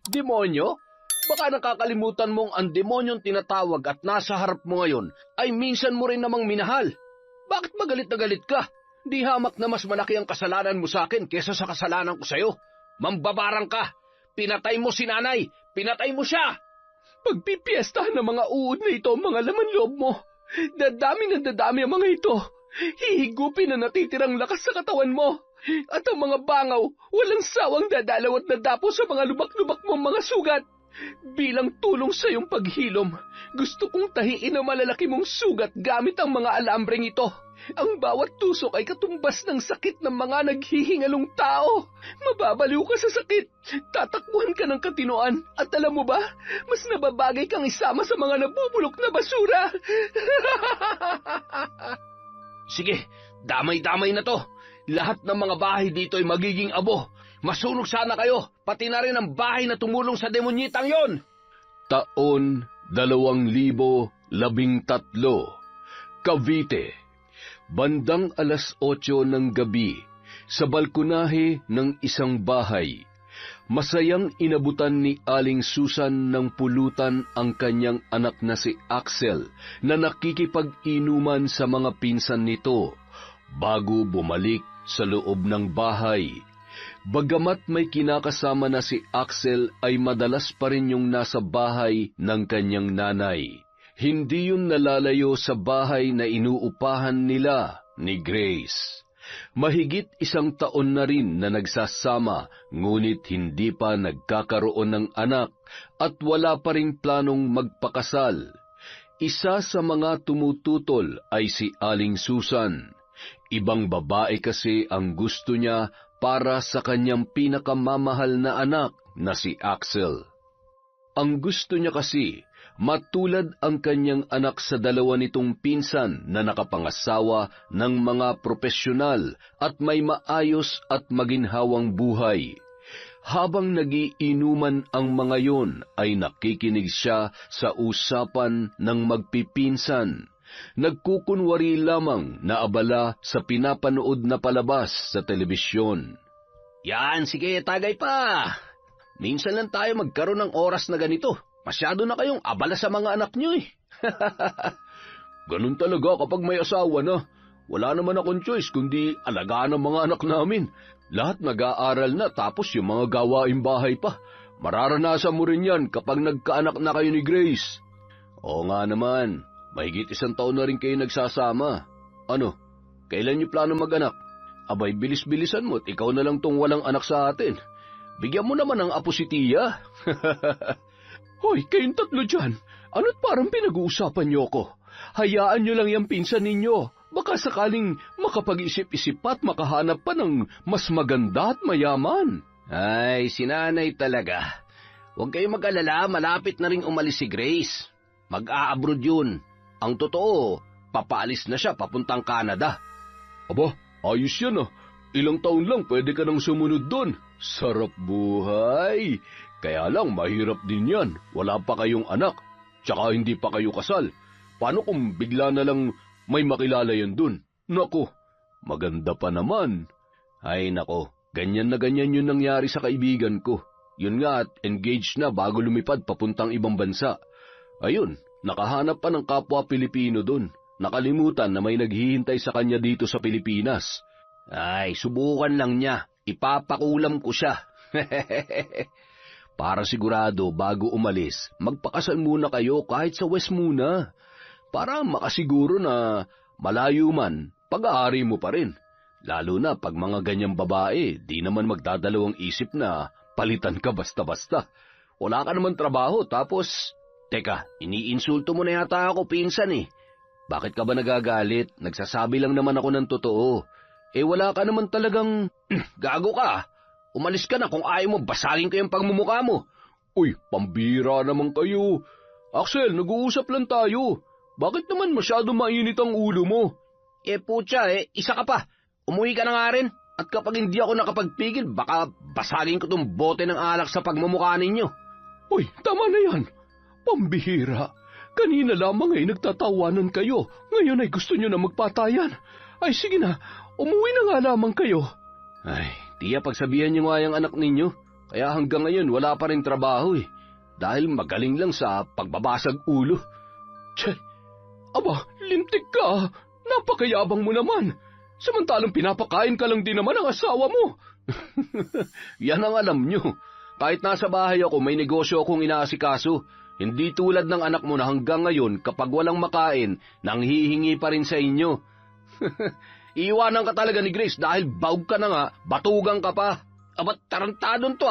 Demonyo? Baka nakakalimutan mong ang demonyong tinatawag at nasa harap mo ngayon ay minsan mo rin namang minahal. Bakit magalit na galit ka? Di hamak na mas malaki ang kasalanan mo sa akin kesa sa kasalanan ko sa'yo. Mambabarang ka! Pinatay mo si nanay! Pinatay mo siya! Pagpipiestahan ng mga uod na ito ang mga laman loob mo. Dadami ng dadami ang mga ito. Hihigupin na natitirang lakas sa katawan mo. At ang mga bangaw, walang sawang dadalaw at dadapo sa mga lubak-lubak mong mga sugat. Bilang tulong sa iyong paghilom, gusto kong tahiin ang malalaki mong sugat gamit ang mga alambreng ito. Ang bawat tusok ay katumbas ng sakit ng mga naghihingalong tao. Mababaliw ka sa sakit, tatakbuhan ka ng katinoan, at alam mo ba, mas nababagay kang isama sa mga nabubulok na basura. Sige, damay-damay na to. Lahat ng mga bahay dito ay magiging abo. Masunog sana kayo, pati na rin ang bahay na tumulong sa demonyitang yon. Taon 2013, Cavite. Bandang 8:00 ng gabi, sa balkonahe ng isang bahay, masayang inabutan ni Aling Susan ng pulutan ang kanyang anak na si Axel na nakikipag-inuman sa mga pinsan nito bago bumalik sa loob ng bahay. Bagamat may kinakasama na si Axel ay madalas pa rin yung nasa bahay ng kanyang nanay. Hindi yun nalalayo sa bahay na inuupahan nila ni Grace. Mahigit 1 taon na rin na nagsasama, ngunit hindi pa nagkakaroon ng anak at wala pa ring planong magpakasal. Isa sa mga tumututol ay si Aling Susan. Ibang babae kasi ang gusto niya para sa kanyang pinakamamahal na anak na si Axel. Ang gusto niya kasi, matulad ang kanyang anak sa 2 nitong pinsan na nakapangasawa ng mga profesyonal at may maayos at maginhawang buhay. Habang nagiinuman ang mga yon ay nakikinig siya sa usapan ng magpipinsan. Nagkukunwari lamang na abala sa pinapanood na palabas sa telebisyon. Yan, sige, tagay pa. Minsan lang tayo magkaroon ng oras na ganito. Masyado na kayong abala sa mga anak nyo eh. Ganun talaga kapag may asawa na. Wala naman akong choice kundi alagaan ang mga anak namin. Lahat nag-aaral na tapos yung mga gawaing bahay pa. Mararanasan mo rin yan kapag nagkaanak na kayo ni Grace. Oo nga naman. Mahigit 1 taon na rin kayo nagsasama. Ano, kailan niyo plano mag-anak? Abay, bilis-bilisan mo at ikaw na lang tong walang anak sa atin. Bigyan mo naman ng apo si Tia. Hoy, kayong 3 dyan. Ano't parang pinag-uusapan niyo ko? Hayaan niyo lang yung pinsan ninyo. Baka sakaling makapag-isip-isip pa at makahanap pa ng mas maganda at mayaman. Ay, sinanay talaga. Huwag kayong mag-alala, malapit na rin umalis si Grace. Mag-a-abroad yun. Ang totoo, papaalis na siya papuntang Canada. Aba, ayos yan ah. Ilang taon lang pwede ka nang sumunod doon. Sarap buhay. Kaya lang, mahirap din yan. Wala pa kayong anak. Tsaka hindi pa kayo kasal. Paano kung bigla na lang may makilala yan doon? Nako, maganda pa naman. Ay nako, ganyan na ganyan yun nangyari sa kaibigan ko. Yun nga at engaged na bago lumipad papuntang ibang bansa. Ayun, nakahanap pa ng kapwa Pilipino doon. Nakalimutan na may naghihintay sa kanya dito sa Pilipinas. Ay, subukan lang niya. Ipapakulam ko siya. Para sigurado bago umalis, magpakasal muna kayo kahit sa West muna. Para makasiguro na malayo man, pag-aari mo pa rin. Lalo na pag mga ganyang babae, di naman magdadalawang isip na palitan ka basta-basta. Wala ka naman trabaho tapos... Teka, iniinsulto mo na yata ako, pinsan eh. Bakit ka ba nagagalit? Nagsasabi lang naman ako ng totoo. Eh wala ka naman talagang... Gago ka. Umalis ka na kung ayaw mo, basagin ko yung pagmumukha mo. Uy, pambira naman kayo. Axel, nag-uusap lang tayo. Bakit naman masyado mainit ang ulo mo? Eh putya isa ka pa. Umuwi ka na nga rin. At kapag hindi ako nakapagpigil, baka basagin ko tong bote ng alak sa pagmumukha ninyo. Uy, tama na yan. Pambihira. Kanina lamang ay nagtatawanan kayo. Ngayon ay gusto nyo na magpatayan. Ay sige na, umuwi na nga lamang kayo. Ay, tiya pagsabihan nyo nga yung anak ninyo. Kaya hanggang ngayon wala pa rin trabaho dahil magaling lang sa pagbabasag ulo. Tse, aba, lintik ka. Napakayabang mo naman. Samantalang pinapakain ka lang din naman ang asawa mo. Yan ang alam nyo. Kahit nasa bahay ako, may negosyo akong inaasikaso. Hindi tulad ng anak mo na hanggang ngayon, kapag walang makain, nanghihingi pa rin sa inyo. Iiwanan ka talaga ni Grace dahil baog ka na nga, batugang ka pa. Abat tarantadon to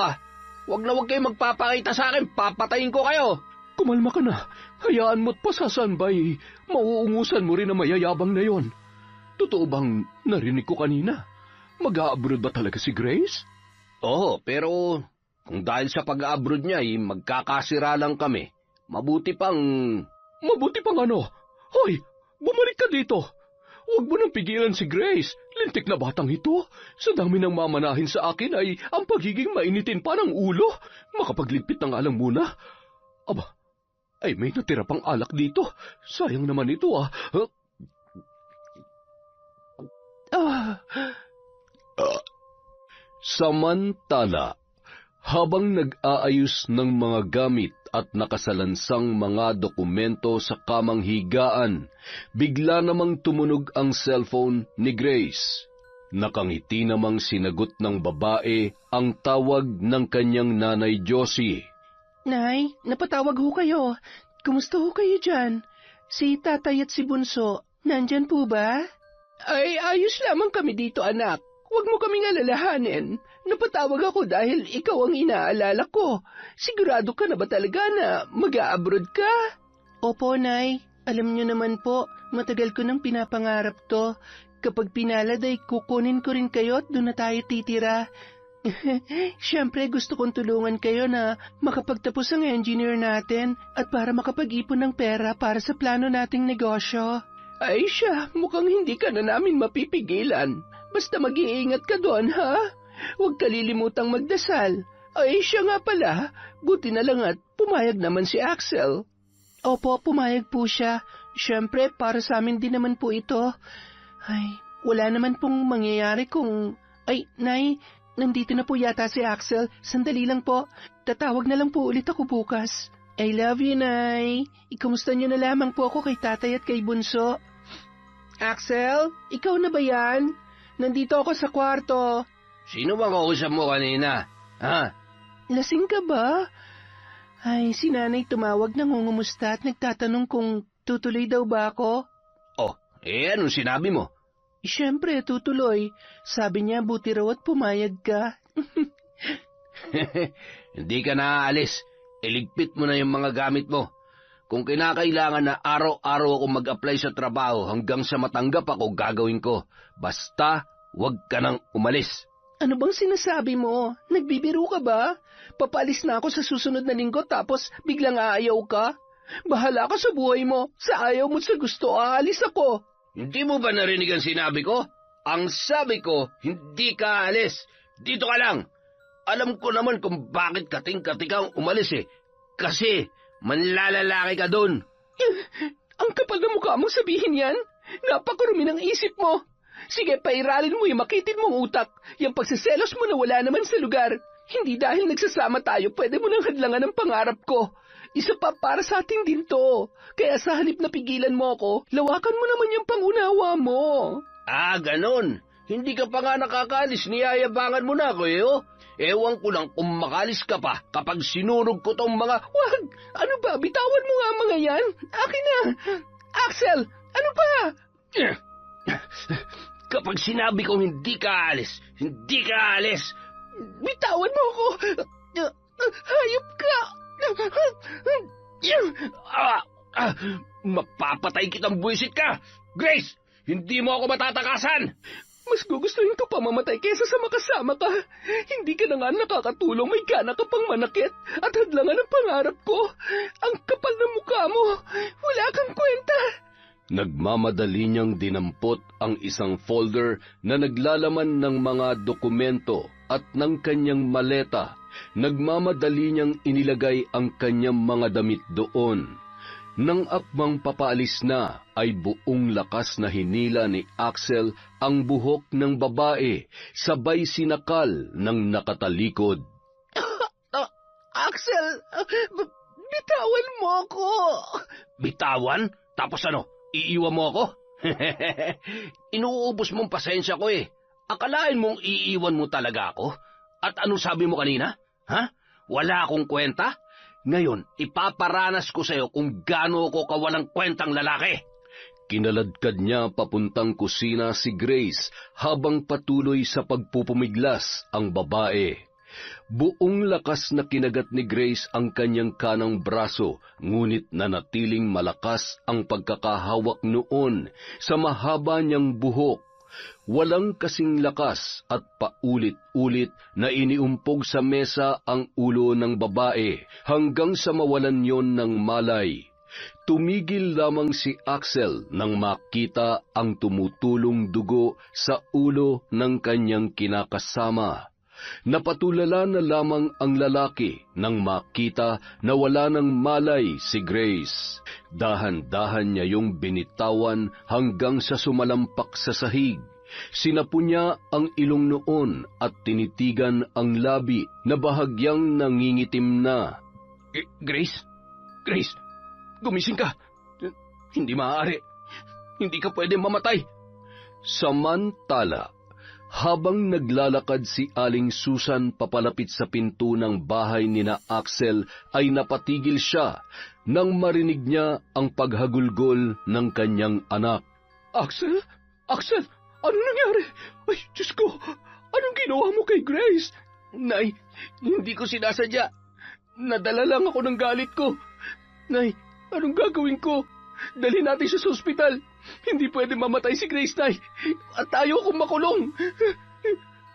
Huwag na huwag kayo magpapakita sa akin, papatayin ko kayo. Kumalma ka na. Hayaan mo't pasasanbay. Mauungusan mo rin ang mayayabang na yon. Totoo bang narinig ko kanina? Mag-a-abroad ba talaga si Grace? Oo, pero kung dahil sa pag-a-abroad niya magkakasira lang kami. Mabuti pang ano? Hoy, bumalik ka dito. Huwag mo nang pigilan si Grace. Lintik na batang ito. Sa dami ng mamanahin sa akin ay ang pagiging mainitin pa ng ulo. Makapagligpit na nga lang muna. Aba, ay may natira pang alak dito. Sayang naman ito Samantala, habang nag-aayos ng mga gamit at nakasalansang mga dokumento sa kamang higaan, bigla namang tumunog ang cellphone ni Grace. Nakangiti namang sinagot ng babae ang tawag ng kanyang nanay Josie. Nay, napatawag ho kayo. Kumusta ho kayo dyan? Si tatay at si Bunso, nandyan po ba? Ay, ayos lamang kami dito, anak. Huwag mo kaming alalahanin. Napatawag ako dahil ikaw ang inaalala ko. Sigurado ka na ba talaga na mag-a-abroad ka? Opo, Nay. Alam niyo naman po, matagal ko nang pinapangarap to. Kapag pinalad ay kukunin ko rin kayo at doon na tayo titira. Siyempre gusto kong tulungan kayo na makapagtapos ang engineer natin at para makapag-ipon ng pera para sa plano nating negosyo. Ay siya, mukhang hindi ka na namin mapipigilan. Basta mag-iingat ka doon, ha? Huwag kalilimutang magdasal. Ay siya nga pala, buti na lang at pumayag naman si Axel. Opo, pumayag po siya. Siyempre, para sa amin din naman po ito. Ay, wala naman pong mangyayari kung... Ay, Nay, nandito na po yata si Axel. Sandali lang po. Tatawag na lang po ulit ako bukas. I love you, Nay. Ikumusta niyo na lamang po ako kay tatay at kay Bunso. Axel, ikaw na ba yan? Nandito ako sa kwarto. Sino bang kausap mo kanina? Ha? Lasing ka ba? Ay, si nanay tumawag ng ngumusta at nagtatanong kung tutuloy daw ba ako. Oh, anong sinabi mo? Siyempre, tutuloy. Sabi niya, buti raw at pumayag ka. Hindi ka naaalis. Iligpit mo na yung mga gamit mo. Kung kinakailangan na araw-araw ako mag-apply sa trabaho hanggang sa matanggap ako, gagawin ko. Basta, wag ka nang umalis. Ano bang sinasabi mo? Nagbibiro ka ba? Papalis na ako sa susunod na linggo tapos biglang aayaw ka? Bahala ka sa buhay mo. Sa ayaw mo sa gusto, aalis ako. Hindi mo ba narinig ang sinabi ko? Ang sabi ko, hindi ka aalis. Dito ka lang. Alam ko naman kung bakit kating-kating kang umalis Kasi, manlalalaki ka doon. Ang kapal na mukha mong sabihin yan. Napakarumi ng isip mo. Sige, pairalin mo yung makitid mong utak. Yung pagsiselos mo na wala naman sa lugar. Hindi dahil nagsasama tayo, pwede mo nang hadlangan ang pangarap ko. Isa pa para sa atin din to. Kaya sa halip na pigilan mo ako, lawakan mo naman yung pangunawa mo. Ah, ganon. Hindi ka pa nga nakakalis, niyayabangan mo na ako Ewan ko lang kung makalis ka pa kapag sinurog ko tong mga... Wag! Ano ba? Bitawan mo nga mga yan. Akin na. Axel, ano ba? Kapag sinabi kong hindi ka aalis, hindi ka aalis. Bitawan mo ako. Hayop ka. Mapapatay kitang buwisit ka. Grace, hindi mo ako matatakasan. Mas gugustuhin ko pa mamatay kaysa sa makasama ka. Hindi ka na nga nakakatulong, may gana ka pang manakit at hadlangan ang pangarap ko. Ang kapal na mukha mo, wala kang kwenta. Nagmamadali niyang dinampot ang isang folder na naglalaman ng mga dokumento at ng kanyang maleta. Nagmamadali niyang inilagay ang kanyang mga damit doon. Nang akmang papaalis na, ay buong lakas na hinila ni Axel ang buhok ng babae, sabay sinakal ng nakatalikod. Axel, bitawan mo ako. Bitawan? Tapos ano, iiwan mo ako? Inuubos mong pasensya ko eh. Akalain mong iiwan mo talaga ako? At ano sabi mo kanina? Ha? Wala akong kwenta? Ngayon, ipaparanas ko sa'yo kung gaano ko kawalang kwentang lalaki. Kinaladkad niya papuntang kusina si Grace habang patuloy sa pagpupumiglas ang babae. Buong lakas na kinagat ni Grace ang kanyang kanang braso, ngunit nanatiling malakas ang pagkakahawak noon sa mahaba niyang buhok. Walang kasing lakas at paulit-ulit na iniumpog sa mesa ang ulo ng babae hanggang sa mawalan yon ng malay. Tumigil lamang si Axel nang makita ang tumutulong dugo sa ulo ng kanyang kinakasama. Napatulala na lamang ang lalaki nang makita na wala ng malay si Grace. Dahan-dahan niya yung binitawan hanggang sa sumalampak sa sahig. Sinapo niya ang ilong noon at tinitigan ang labi na bahagyang nangingitim na. Grace? Grace, gumising ka. Hindi maaari. Hindi ka pwede mamatay. Samantala, habang naglalakad si Aling Susan papalapit sa pinto ng bahay ni na Axel, ay napatigil siya nang marinig niya ang paghagulgol ng kanyang anak. Axel? Axel? Ano nangyari? Ay, Diyos ko! Anong ginawa mo kay Grace? Nay, hindi ko sinasadya. Nadala lang ako ng galit ko. Nay, anong gagawin ko? Dali natin siya sa ospital. Hindi pwede mamatay si Grace, Nay. At tayo kung makulong.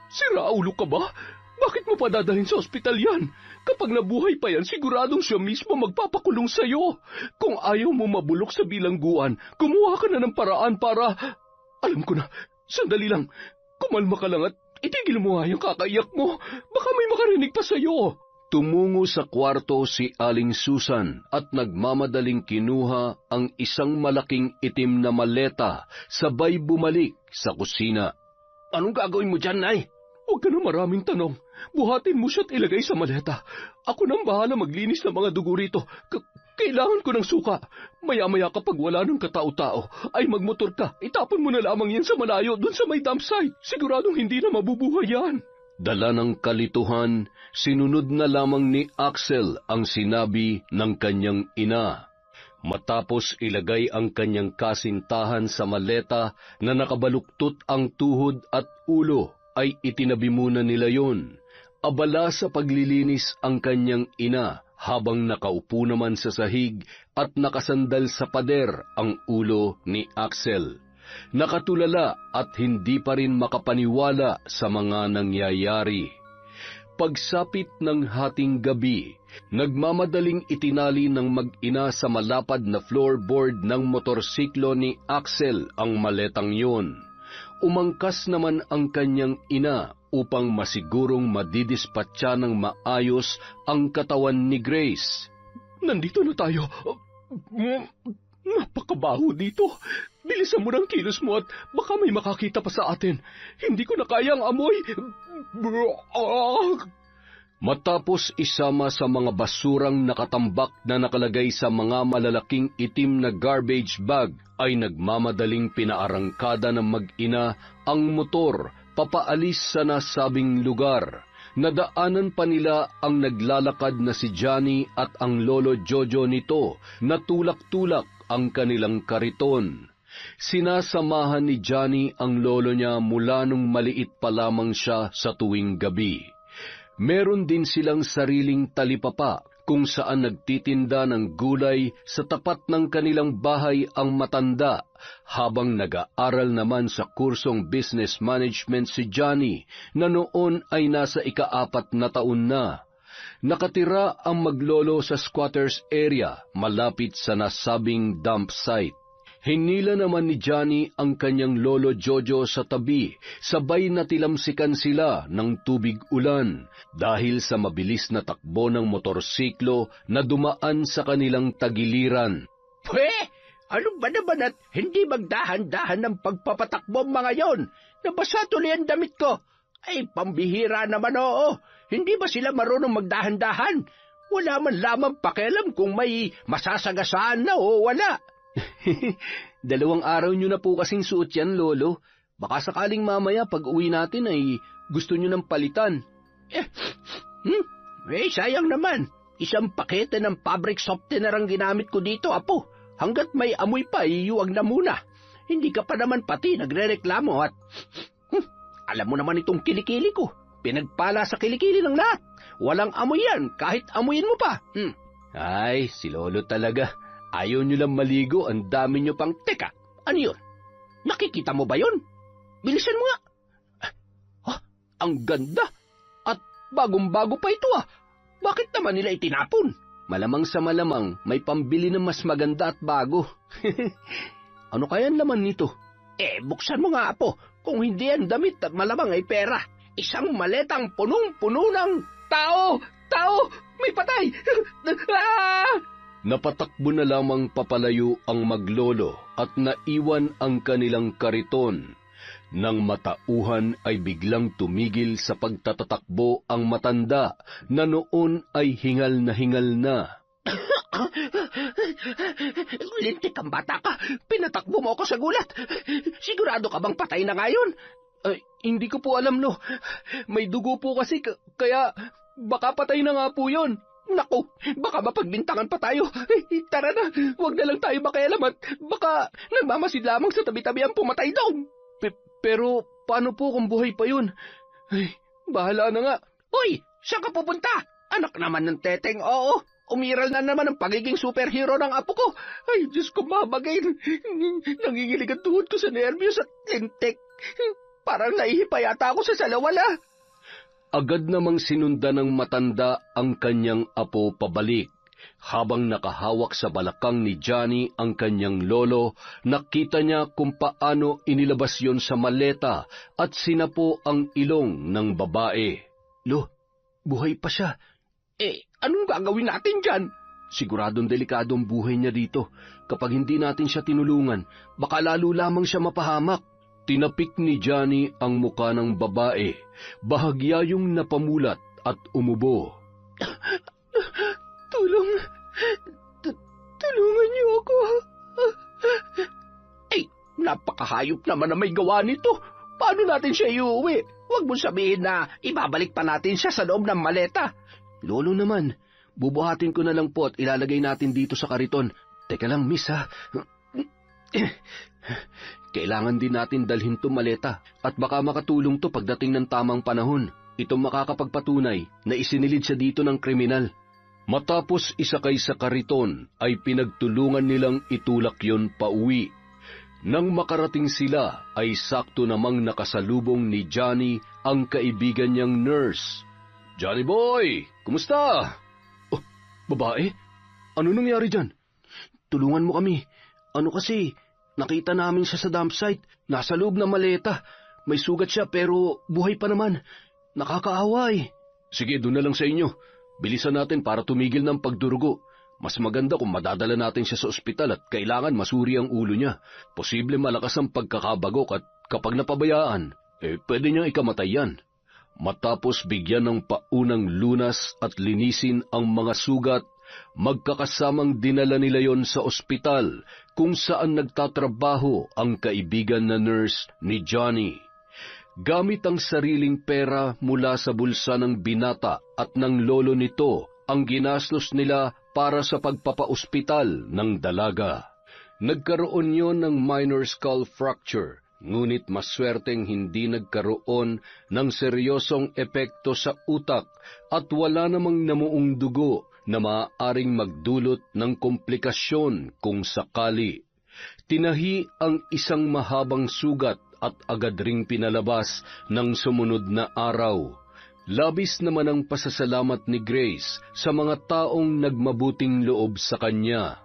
Siraulo ka ba? Bakit mo pa dadalhin sa ospital yan? Kapag nabuhay pa yan, siguradong siya mismo magpapakulong sa'yo. Kung ayaw mo mabulok sa bilangguan, gumawa ka na ng paraan para... Alam ko na, sandali lang. Kumalma ka lang at itigil mo nga yung kakaiyak mo. Baka may makarinig pa sa'yo. Tumungo sa kwarto si Aling Susan at nagmamadaling kinuha ang isang malaking itim na maleta, sabay bumalik sa kusina. Anong gagawin mo dyan, Nay? Huwag ka na maraming tanong. Buhatin mo siya at ilagay sa maleta. Ako nang bahala maglinis ng mga dugo rito. Kailangan ko ng suka. Maya-maya kapag wala ng katao-tao, ay magmotor ka. Itapon mo na lamang yan sa malayo dun sa may dump site. Siguradong hindi na mabubuhay yan. Dala ng kalituhan, sinunod na lamang ni Axel ang sinabi ng kanyang ina. Matapos ilagay ang kanyang kasintahan sa maleta na nakabaluktot ang tuhod at ulo, ay itinabi muna nila yon. Abala sa paglilinis ang kanyang ina habang nakaupo naman sa sahig at nakasandal sa pader ang ulo ni Axel. Nakatulala at hindi pa rin makapaniwala sa mga nangyayari. Pagsapit ng hating gabi, nagmamadaling itinali ng mag-ina sa malapad na floorboard ng motorsiklo ni Axel ang maletang yun. Umangkas naman ang kanyang ina upang masigurong madidispatcha ng maayos ang katawan ni Grace. Nandito na tayo. Napakabaho dito. Bilisan mo ng kilos mo at baka may makakita pa sa atin. Hindi ko na kayang amoy. Matapos isama sa mga basurang nakatambak na nakalagay sa mga malalaking itim na garbage bag, ay nagmamadaling pinaarangkada ng mag-ina ang motor papaalis sa nasabing lugar. Nadaanan pa nila ang naglalakad na si Johnny at ang lolo Jojo nito na tulak-tulak ang kanilang kariton. Sinasamahan ni Johnny ang lolo niya mula nung maliit pa lamang siya sa tuwing gabi. Meron din silang sariling talipapa kung saan nagtitinda ng gulay sa tapat ng kanilang bahay ang matanda, habang nag-aaral naman sa kursong business management si Johnny na noon ay nasa ika-4 na taon na. Nakatira ang maglolo sa squatters area malapit sa nasabing dump site. Hinila naman ni Johnny ang kanyang lolo Jojo sa tabi, sabay na tilamsikan sila ng tubig ulan dahil sa mabilis na takbo ng motorsiklo na dumaan sa kanilang tagiliran. Pwe! Ano ba naman at hindi magdahan-dahan ng pagpapatakbo mga yon? Nabasa tuloy ang damit ko. Ay, pambihira naman oo. Hindi ba sila marunong magdahan-dahan? Wala man lamang pakialam kung may masasagasaan na o wala. 2 araw nyo na po kasing suot yan, Lolo. Baka sakaling mamaya pag uwi natin ay gusto nyo ng palitan. Sayang naman. Isang pakete ng fabric softener ang ginamit ko dito, Apo. Hanggat may amoy pa, iyuwag na muna. Hindi ka pa naman pati nagrereklamo at... alam mo naman itong kilikili ko. Pinagpala sa kilikili ng lahat. Walang amoy yan, kahit amoyin mo pa. Ay, si Lolo talaga. Ayaw nyo lang maligo, ang dami nyo pang... Teka, ano yun? Nakikita mo ba yun? Bilisan mo nga. Ang ganda. At bagong-bago pa ito ah. Bakit naman nila itinapon? Malamang sa malamang, may pambili na mas maganda at bago. Ano kaya ang laman nito? Buksan mo nga, Apo. Kung hindi yan damit at malamang ay pera. Isang maletang punong-puno ng... Tao! May patay! Napatakbo na lamang papalayo ang maglolo at naiwan ang kanilang kariton. Nang matauhan ay biglang tumigil sa pagtatatakbo ang matanda na noon ay hingal na. Lintik ang bata ka. Pinatakbo mo ako sa gulat. Sigurado ka bang patay na ngayon? Hindi ko po alam, Lo. May dugo po kasi, kaya baka patay na nga po yun. Naku, baka mapagbintangan pa tayo. Tara na, huwag na lang tayo makialam at baka nagmamasid lamang sa tabi-tabi ang pumatay doon. Pero paano po kung buhay pa yun? Ay, bahala na nga. Uy, saan ka pupunta? Anak naman ng teteng, oo. Umiral na naman ang pagiging superhero ng apo ko. Ay, Diyos ko, mabagay. Nangingilig ang tuhod ko sa nervyos at lintik. Parang naihipa yata ako sa salawala. Agad namang sinundan ng matanda ang kanyang apo pabalik. Habang nakahawak sa balakang ni Johnny ang kanyang lolo, nakita niya kung paano inilabas yon sa maleta at sinapo ang ilong ng babae. Lo, buhay pa siya. Anong gagawin natin dyan? Siguradong delikado ang buhay niya dito. Kapag hindi natin siya tinulungan, baka lalo lamang siya mapahamak. Tinapik ni Johnny ang muka ng babae. Bahagya yung napamulat at umubo. Tulungan niyo ako. Napakahayop naman na may gawa nito. Paano natin siya iuwi? Huwag mo sabihin na ibabalik pa natin siya sa loob ng maleta. Lolo naman, bubuhatin ko na lang po at ilalagay natin dito sa kariton. Teka lang, miss, ha? Kailangan din natin dalhin to maleta at baka makatulong to pagdating ng tamang panahon. Itong makakapagpatunay na isinilid siya dito ng kriminal. Matapos isakay sa kariton, ay pinagtulungan nilang itulak yon pauwi. Nang makarating sila, ay sakto namang nakasalubong ni Johnny ang kaibigan niyang nurse. Johnny boy, kumusta? Oh, babae? Ano nangyari dyan? Tulungan mo kami. Ano kasi, nakita namin siya sa dump site. Nasa loob ng maleta. May sugat siya pero buhay pa naman. Nakakaawa eh. Sige, doon na lang sa inyo. Bilisan natin para tumigil ng pagdurugo. Mas maganda kung madadala natin siya sa ospital at kailangan masuri ang ulo niya. Posible malakas ang pagkakabagok at kapag napabayaan, pwede niyang ikamatay yan. Matapos bigyan ng paunang lunas at linisin ang mga sugat, magkakasamang dinala nila yon sa ospital kung saan nagtatrabaho ang kaibigan na nurse ni Johnny. Gamit ang sariling pera mula sa bulsa ng binata at ng lolo nito, ang ginastos nila para sa pagpapaospital ng dalaga. Nagkaroon yon ng minor skull fracture, ngunit maswerteng hindi nagkaroon ng seryosong epekto sa utak at wala namang namuong dugo na maaaring magdulot ng komplikasyon kung sakali. Tinahi ang isang mahabang sugat at agad ring pinalabas ng sumunod na araw. Labis naman ang pasasalamat ni Grace sa mga taong nagmabuting loob sa kanya.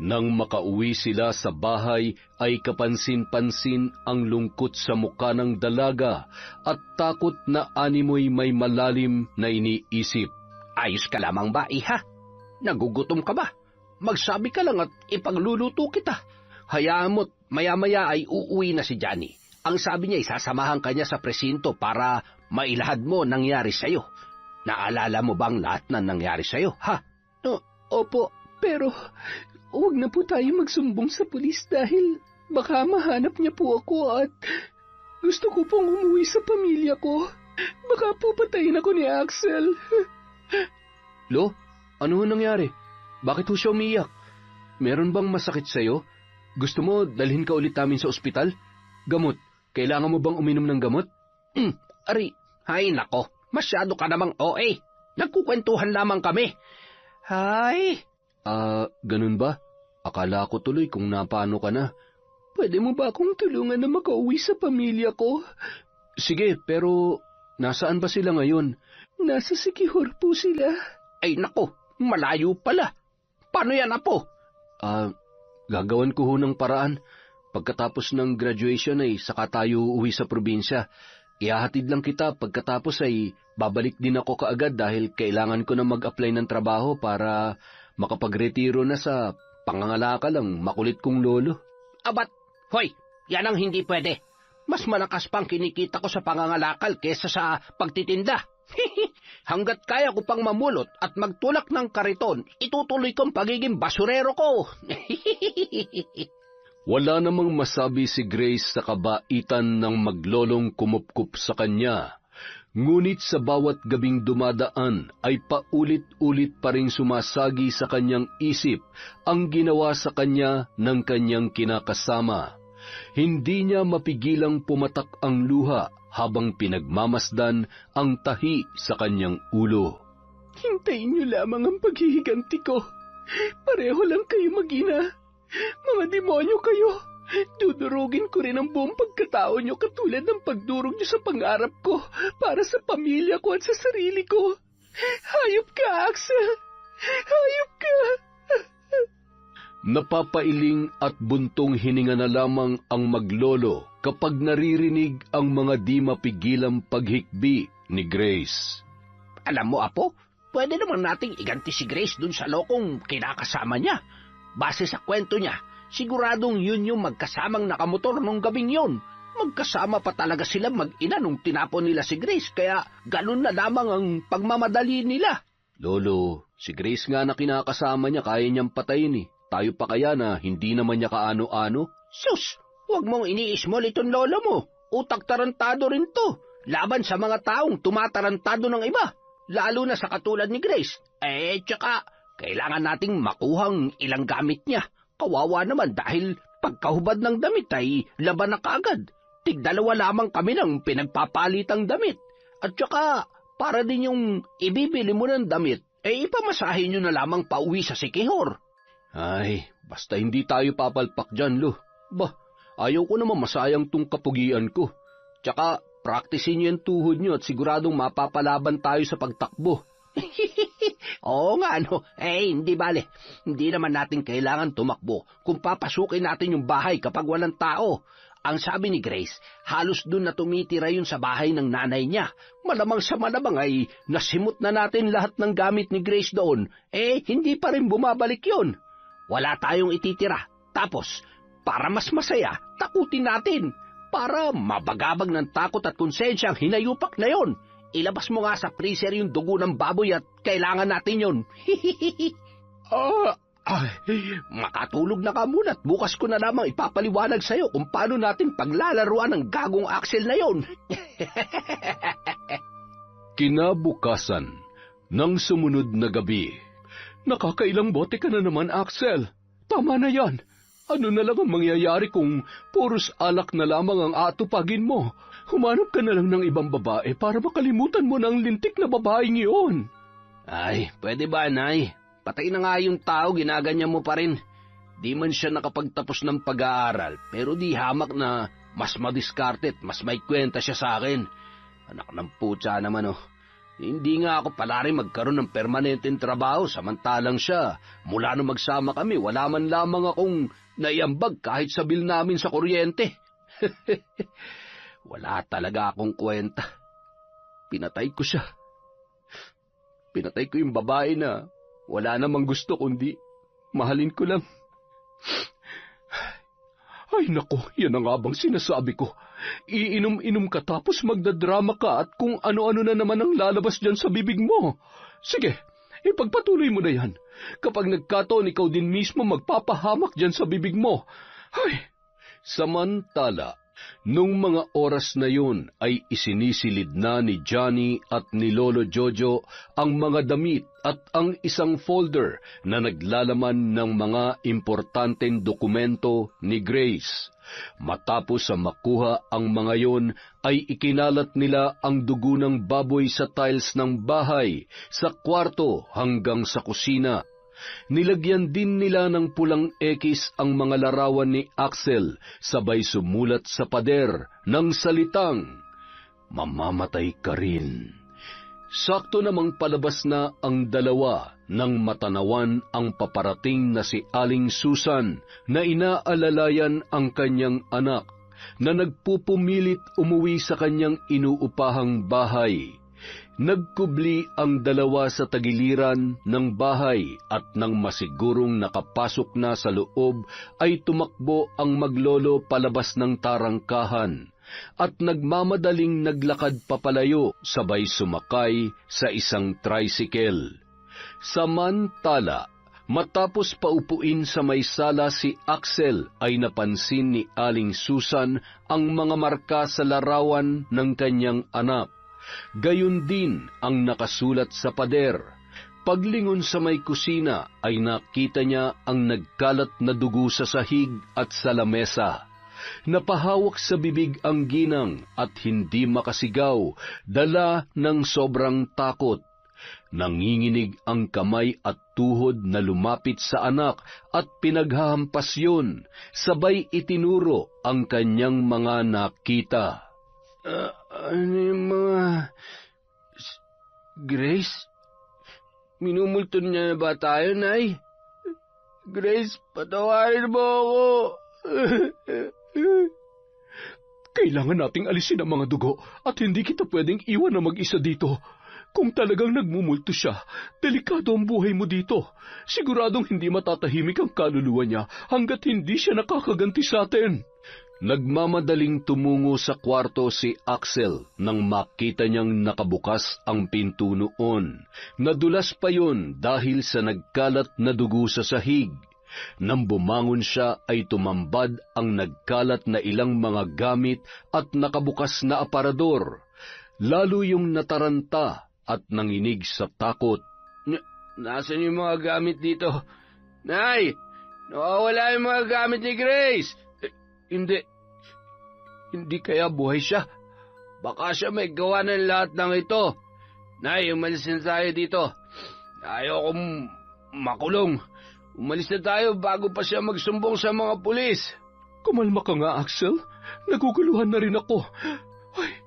Nang makauwi sila sa bahay ay kapansin-pansin ang lungkot sa muka ng dalaga at takot na animoy may malalim na iniisip. Ayos ka lamang ba, iha? Nagugutom ka ba? Magsabi ka lang at ipagluluto kita. Hayaan mo't maya-maya ay uuwi na si Johnny. Ang sabi niya, isasamahan ka niya sa presinto para mailahad mo nangyari sa'yo. Naalala mo bang lahat na nangyari sa'yo, ha? Opo, pero huwag na po tayo magsumbong sa pulis dahil baka mahanap niya po ako at gusto ko pong umuwi sa pamilya ko. Baka po patayin ako ni Axel. Lo, ano nangyari? Bakit ho siya umiyak? Meron bang masakit sa'yo? Gusto mo dalhin ka ulit namin sa ospital? Gamot, kailangan mo bang uminom ng gamot? Ari, hay nako, masyado ka namang OA. Nagkukwentuhan lamang kami. Hay. Ganun ba? Akala ko tuloy kung napano ka na. Pwede mo ba akong tulungan na makauwi sa pamilya ko? Sige, pero nasaan ba sila ngayon? Nasa Siquijor po sila. Ay nako, malayo pala. Paano yan, Apo? Gagawan ko ho ng paraan. Pagkatapos ng graduation ay saka tayo uwi sa probinsya. Ihahatid lang kita pagkatapos ay babalik din ako kaagad dahil kailangan ko na mag-apply ng trabaho para makapagretiro na sa pangangalakal ang makulit kong lolo. Abat, hoy, yan ang hindi pwede. Mas malakas pang kinikita ko sa pangangalakal kesa sa pagtitinda. Hanggat kaya ko pang mamulot at magtulak ng kariton, itutuloy kong pagiging basurero ko. Wala namang masabi si Grace sa kabaitan ng maglolong kumupkup sa kanya. Ngunit sa bawat gabing dumadaan ay paulit-ulit pa ring sumasagi sa kanyang isip ang ginawa sa kanya ng kanyang kinakasama. Hindi niya mapigilang pumatak ang luha habang pinagmamasdan ang tahi sa kanyang ulo. Hintayin niyo lamang ang paghihiganti ko. Pareho lang kayo mag-ina. Mga demonyo kayo. Dudurugin ko rin ang buong pagkatao niyo katulad ng pagdurog niyo sa pangarap ko para sa pamilya ko at sa sarili ko. Hayop ka, Axel! Hayop ka! Napapailing at buntong hininga na lamang ang maglolo kapag naririnig ang mga di mapigilang paghikbi ni Grace. Alam mo, Apo, pwede naman nating iganti si Grace dun sa lokong kinakasama niya. Base sa kwento niya, siguradong yun yung magkasamang nakamotor nung gabing yun. Magkasama pa talaga sila mag-ina nung tinapon nila si Grace, kaya ganun na lamang ang pagmamadali nila. Lolo, si Grace nga na kinakasama niya kaya niyang patayin eh. Tayo pa kaya na hindi naman niya kaano-ano? Sus, huwag mong iniismol itong lolo mo. Utak tarantado rin to. Laban sa mga taong tumatarantado ng iba. Lalo na sa katulad ni Grace. Tsaka, kailangan nating makuhang ilang gamit niya. Kawawa naman dahil pagkahubad ng damit ay laban na kaagad. Tig-dalawa lamang kami ng pinagpapalitang damit. At tsaka, para din yung ibibili mo ng damit, ipamasahin nyo na lamang pauwi sa Siquijor. Ay, basta hindi tayo papalpak dyan, Lo. Bah, ayaw ko naman masayang tong kapugian ko. Tsaka, practicein nyo yung tuhod nyo at siguradong mapapalaban tayo sa pagtakbo. Oo nga, no. Hindi bale. Hindi naman natin kailangan tumakbo kung papasukin natin yung bahay kapag walang tao. Ang sabi ni Grace, halos dun na tumitira yun sa bahay ng nanay niya. Malamang sa malamang ay nasimot na natin lahat ng gamit ni Grace doon. Hindi pa rin bumabalik yun. Wala tayong ititira. Tapos, para mas masaya, takutin natin. Para mabagabag ng takot at konsensya ang hinayupak na yon. Ilabas mo nga sa freezer yung dugo ng baboy at kailangan natin yon. Makatulog na ka muna at bukas ko na lamang ipapaliwanag sa'yo kung paano natin paglalaruan ng gagong Axel na yon. Kinabukasan, ng sumunod na gabi. Nakakailang bote ka na naman, Axel. Tama na yan. Ano na lang ang mangyayari kung puros alak na lamang ang atupagin mo? Humanap ka na lang ng ibang babae para makalimutan mo ng lintik na babaeng iyon. Ay, pwede ba, Nay? Patay na nga yung tao, ginaganyan mo pa rin. Di man siya nakapagtapos ng pag-aaral, pero di hamak na mas madiskarte at mas may kwenta siya sa akin. Anak ng putya naman, oh. Hindi nga ako pala rin magkaroon ng permanenteng trabaho samantalang siya. Mula nung magsama kami, wala man lamang akong naiambag kahit sa bill namin sa kuryente. Wala talaga akong kwenta. Pinatay ko siya. Pinatay ko yung babae na wala namang gusto kundi mahalin ko lang. Ay nako, yan ang nga bang sinasabi ko. Iinom-inom ka tapos magdadrama ka at kung ano-ano na naman ang lalabas dyan sa bibig mo. Sige, ipagpatuloy mo na yan. Kapag nagkataon, ikaw din mismo magpapahamak dyan sa bibig mo. Ay! Samantala, nung mga oras na yun ay isinisilid na ni Johnny at ni Lolo Jojo ang mga damit at ang isang folder na naglalaman ng mga importanteng dokumento ni Grace. Matapos sa makuha ang mga yon ay ikinalat nila ang dugo ng baboy sa tiles ng bahay, sa kwarto hanggang sa kusina. Nilagyan din nila ng pulang ekis ang mga larawan ni Axel, sabay sumulat sa pader ng salitang, "Mamamatay ka rin." Sakto namang palabas na ang dalawa nang matanawan ang paparating na si Aling Susan na inaalalayan ang kanyang anak na nagpupumilit umuwi sa kanyang inuupahang bahay. Nagkubli ang dalawa sa tagiliran ng bahay at nang masigurong nakapasok na sa loob ay tumakbo ang maglolo palabas ng tarangkahan at nagmamadaling naglakad papalayo sabay sumakay sa isang tricycle. Samantala, matapos paupuin sa may sala si Axel ay napansin ni Aling Susan ang mga marka sa larawan ng kanyang anak. Gayon din ang nakasulat sa pader. Paglingon sa may kusina ay nakita niya ang nagkalat na dugo sa sahig at sa lamesa. Napahawak sa bibig ang ginang at hindi makasigaw, dala ng sobrang takot. Nanginginig ang kamay at tuhod na lumapit sa anak at pinaghahampas yun, sabay itinuro ang kanyang mga nakita. Ano yung mga... Grace? Minumulto niya na ba tayo, Nay? Grace, patawarin mo ako. Kailangan nating alisin ang mga dugo at hindi kita pwedeng iwan na mag-isa dito. Kung talagang nagmumulto siya, delikado ang buhay mo dito. Siguradong hindi matatahimik ang kaluluwa niya hanggat hindi siya nakakaganti sa atin. Nagmamadaling tumungo sa kwarto si Axel nang makita niyang nakabukas ang pinto noon. Nadulas pa yun dahil sa nagkalat na dugo sa sahig. Nang bumangon siya ay tumambad ang nagkalat na ilang mga gamit at nakabukas na aparador. Lalo yung nataranta at nanginig sa takot. Nasaan yung mga gamit dito? Nay! Nawawala yung mga gamit ni Grace! Hindi kaya buhay siya. Baka siya may gawa ng lahat ng ito. Nay, umalis na tayo dito. Ayokong makulong. Umalis na tayo bago pa siya magsumbong sa mga pulis. Kumalma ka nga, Axel. Naguguluhan na rin ako. Ay,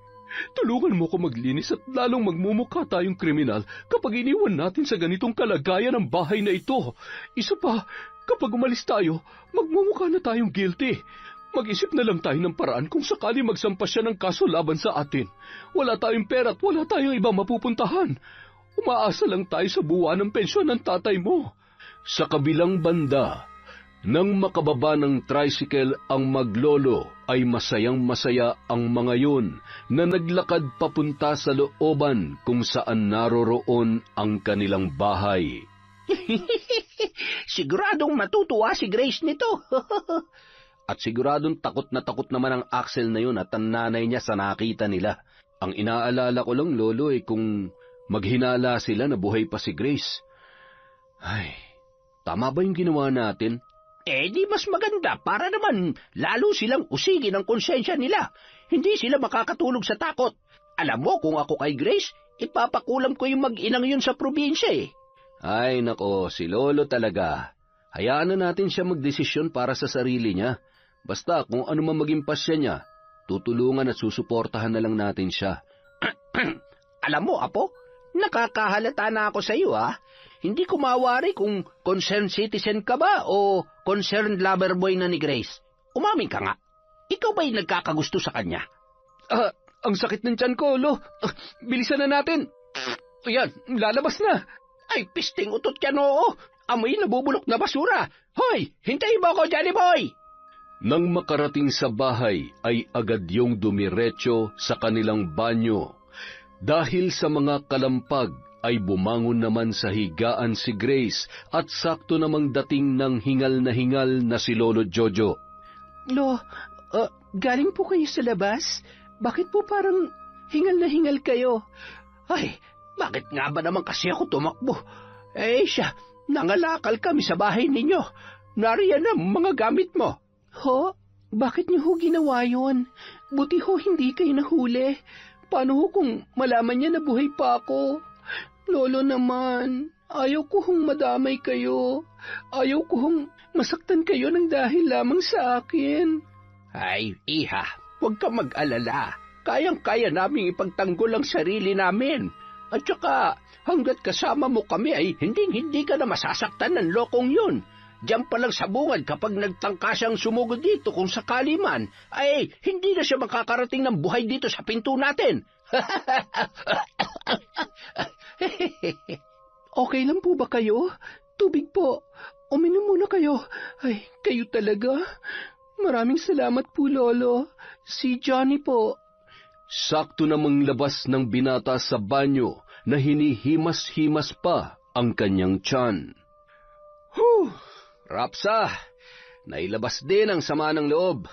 tulungan mo ko maglinis at lalong magmumukha tayong kriminal kapag iniwan natin sa ganitong kalagayan ang bahay na ito. Isa pa, kapag umalis tayo, magmumukha na tayong guilty. Mag-isip na lang tayo ng paraan kung sakali magsampa siya ng kaso laban sa atin. Wala tayong pera at wala tayong ibang mapupuntahan. Umaasa lang tayo sa buwan ng pensyon ng tatay mo. Sa kabilang banda, nang makababa ng tricycle ang maglolo, ay masayang-masaya ang mga yun na naglakad papunta sa looban kung saan naroroon ang kanilang bahay. Siguradong matutuwa si Grace nito. At siguradong takot naman ang Axel na yun at ang nanay niya sa nakita nila. Ang inaalala ko lang, Lolo, kung maghinala sila na buhay pa si Grace. Ay, tama ba yung ginawa natin? Di mas maganda para naman lalo silang usigin ang konsensya nila. Hindi sila makakatulog sa takot. Alam mo, kung ako kay Grace, ipapakulam ko yung mag-inang yun sa probinsya Ay, nako, si Lolo talaga. Hayaan na natin siya magdesisyon para sa sarili niya. Basta kung ano man maging pasya niya, tutulungan at susuportahan na lang natin siya. Alam mo, Apo, nakakahalata na ako sa iyo, Hindi ko mawari kung concerned citizen ka ba o concerned lover boy na ni Grace. Umamin ka nga. Ikaw ba'y nagkakagusto sa kanya? Ang sakit ng tiyan ko, Lo. Bilisan na natin. Ayan, lalabas na. Ay, pisting utot yan, oo. Amoy nabubulok na basura. Hoy, hintayin mo ako, Johnny Boy! Nang makarating sa bahay ay agad yung dumiretso sa kanilang banyo. Dahil sa mga kalampag ay bumangon naman sa higaan si Grace at sakto namang dating ng hingal na si Lolo Jojo. Lo, galing po kayo sa labas? Bakit po parang hingal na hingal kayo? Ay, bakit nga ba naman kasi ako tumakbo? Siya, nangalakal kami sa bahay ninyo. Nariyan ang mga gamit mo. Ho? Bakit niyo ho ginawa yun? Buti ho hindi kayo nahuli. Paano ho kung malaman niya na buhay pa ako? Lolo naman, ayaw ko hong madamay kayo. Ayaw ko hong masaktan kayo ng dahil lamang sa akin. Ay, iha, huwag ka mag-alala. Kayang-kaya naming ipagtanggol ang sarili namin. At saka, hanggat kasama mo kami ay hindi ka na masasaktan ng lokong yun. Diyan pa lang sa bungad kapag nagtangka siyang sumugod dito kung sakali man, ay hindi na siya makakarating ng buhay dito sa pinto natin. Okay lang po ba kayo? Tubig po. Uminom muna kayo. Ay, kayo talaga. Maraming salamat po, Lolo. Si Johnny po. Sakto namang labas ng binata sa banyo na hinihimas-himas pa ang kanyang tiyan. Rapsa, nailabas din ang sama ng loob.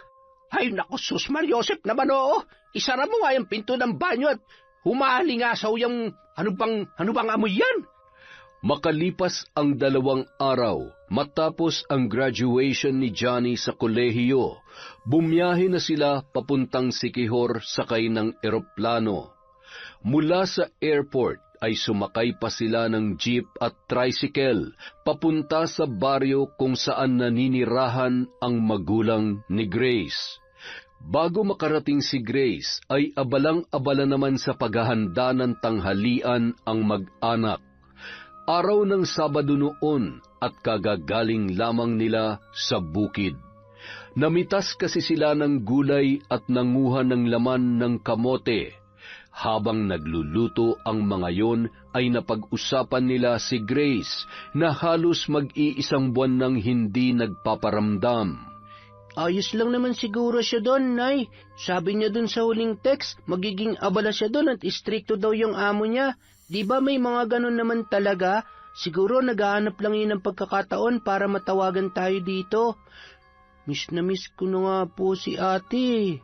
Ay, naku, Sus Mariosep naman oo. Isara mo nga yung pinto ng banyo at humalingasaw yung ano bang amoy yan? Makalipas ang 2 araw, matapos ang graduation ni Johnny sa kolehiyo, bumiyahe na sila papuntang Siquijor sakay ng eroplano. Mula sa airport ay sumakay pa sila ng jeep at tricycle papunta sa baryo kung saan naninirahan ang magulang ni Grace. Bago makarating si Grace ay abalang-abala naman sa paghahanda ng tanghalian ang mag-anak. Araw ng Sabado noon at kagagaling lamang nila sa bukid. Namitas kasi sila ng gulay at nanguha ng laman ng kamote. Habang nagluluto ang mga yon ay napag-usapan nila si Grace na halos mag-iisang buwan nang hindi nagpaparamdam. Ayos lang naman siguro siya doon, Nay. Sabi niya doon sa huling text, magiging abala siya doon at istrikto daw yung amo niya. Di ba may mga ganun naman talaga? Siguro naghahanap lang yun ng pagkakataon para matawagan tayo dito. Miss na miss ko na nga po si ate.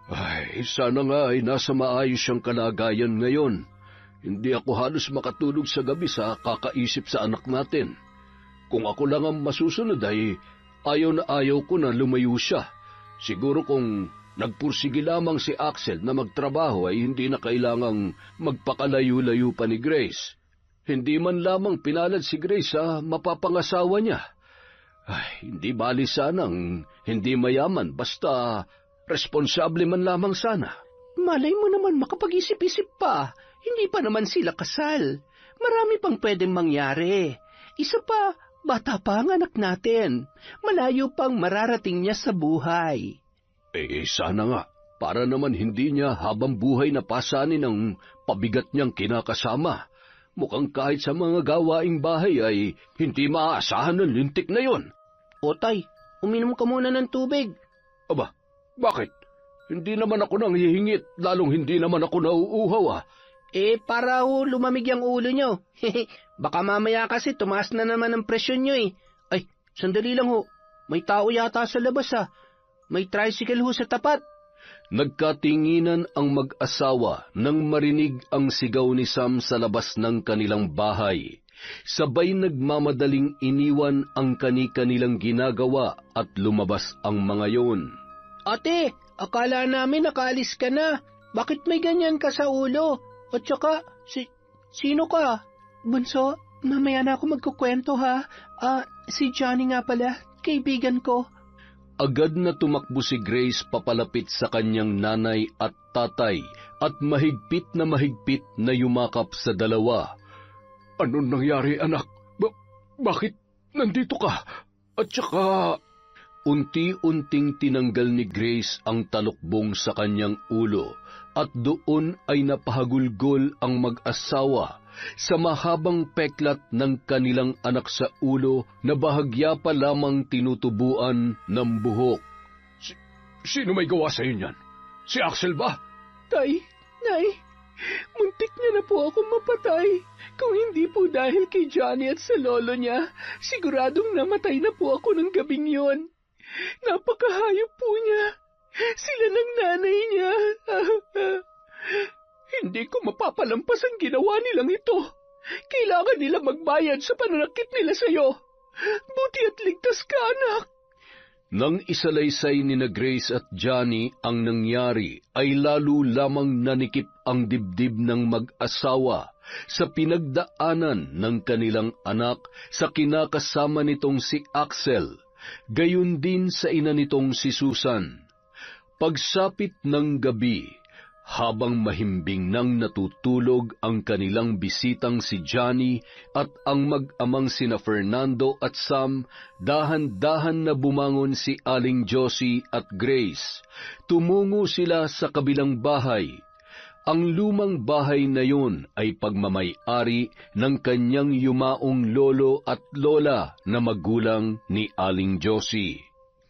Ay, sana nga ay nasa maayos siyang kalagayan ngayon. Hindi ako halos makatulog sa gabi sa kakaisip sa anak natin. Kung ako lang ang masusunod ay ayaw ko na lumayo siya. Siguro kung nagpursige lamang si Axel na magtrabaho ay hindi na kailangang magpakalayo-layo pa ni Grace. Hindi man lamang pinalad si Grace sa mapapangasawa niya. Ay, hindi bali sanang hindi mayaman basta responsable man lamang sana. Malay mo naman makapag-isip-isip pa. Hindi pa naman sila kasal. Marami pang pwedeng mangyari. Isa pa, bata pa ang anak natin. Malayo pang mararating niya sa buhay. Sana nga. Para naman hindi niya habang buhay na pasanin ang pabigat niyang kinakasama. Mukhang kahit sa mga gawaing bahay ay hindi maaasahan ng lintik na yon. O tay, uminom ka muna ng tubig. Aba, bakit? Hindi naman ako nang hihingit, lalong hindi naman ako nauuhaw Para lumamig ang ulo nyo. Baka mamaya kasi tumaas na naman ang presyon nyo Ay, sandali lang ho. May tao yata sa labas May tricycle ho sa tapat. Nagkatinginan ang mag-asawa nang marinig ang sigaw ni Sam sa labas ng kanilang bahay. Sabay nagmamadaling iniwan ang kani-kanilang ginagawa at lumabas ang mga yon. Ate, akala namin nakaalis ka na. Bakit may ganyan ka sa ulo? At saka, sino ka? Bunso, mamaya na ako magkukwento ha. Si Johnny nga pala, kaibigan ko. Agad na tumakbo si Grace papalapit sa kanyang nanay at tatay at mahigpit na yumakap sa dalawa. Anong nangyari, anak? Bakit nandito ka? At saka unti-unting tinanggal ni Grace ang talukbong sa kanyang ulo at doon ay napahagulgol ang mag-asawa sa mahabang peklat ng kanilang anak sa ulo na bahagya pa lamang tinutubuan ng buhok. Sino may gawa sa'yo niyan? Si Axel ba? Tay, Nay, muntik niya na po akong mapatay. Kung hindi po dahil kay Johnny at sa lolo niya, siguradong namatay na po ako ng gabing yon. Napakahayop po niya. Sila ng nanay niya. Hindi ko mapapalampas ang ginawa nilang ito. Kailangan nila magbayad sa pananakit nila sa'yo. Buti at ligtas ka, anak. Nang isalaysay ni na Grace at Johnny ang nangyari, ay lalo lamang nanikip ang dibdib ng mag-asawa sa pinagdaanan ng kanilang anak sa kinakasama nitong si Axel, gayon din sa ina nitong si Susan. Pagsapit ng gabi, habang mahimbing nang natutulog ang kanilang bisitang si Johnny at ang mag-amang sina Fernando at Sam, dahan-dahan na bumangon si Aling Josie at Grace. Tumungo sila sa kabilang bahay. Ang lumang bahay na yun ay pagmamay-ari ng kanyang yumaong lolo at lola na magulang ni Aling Josie.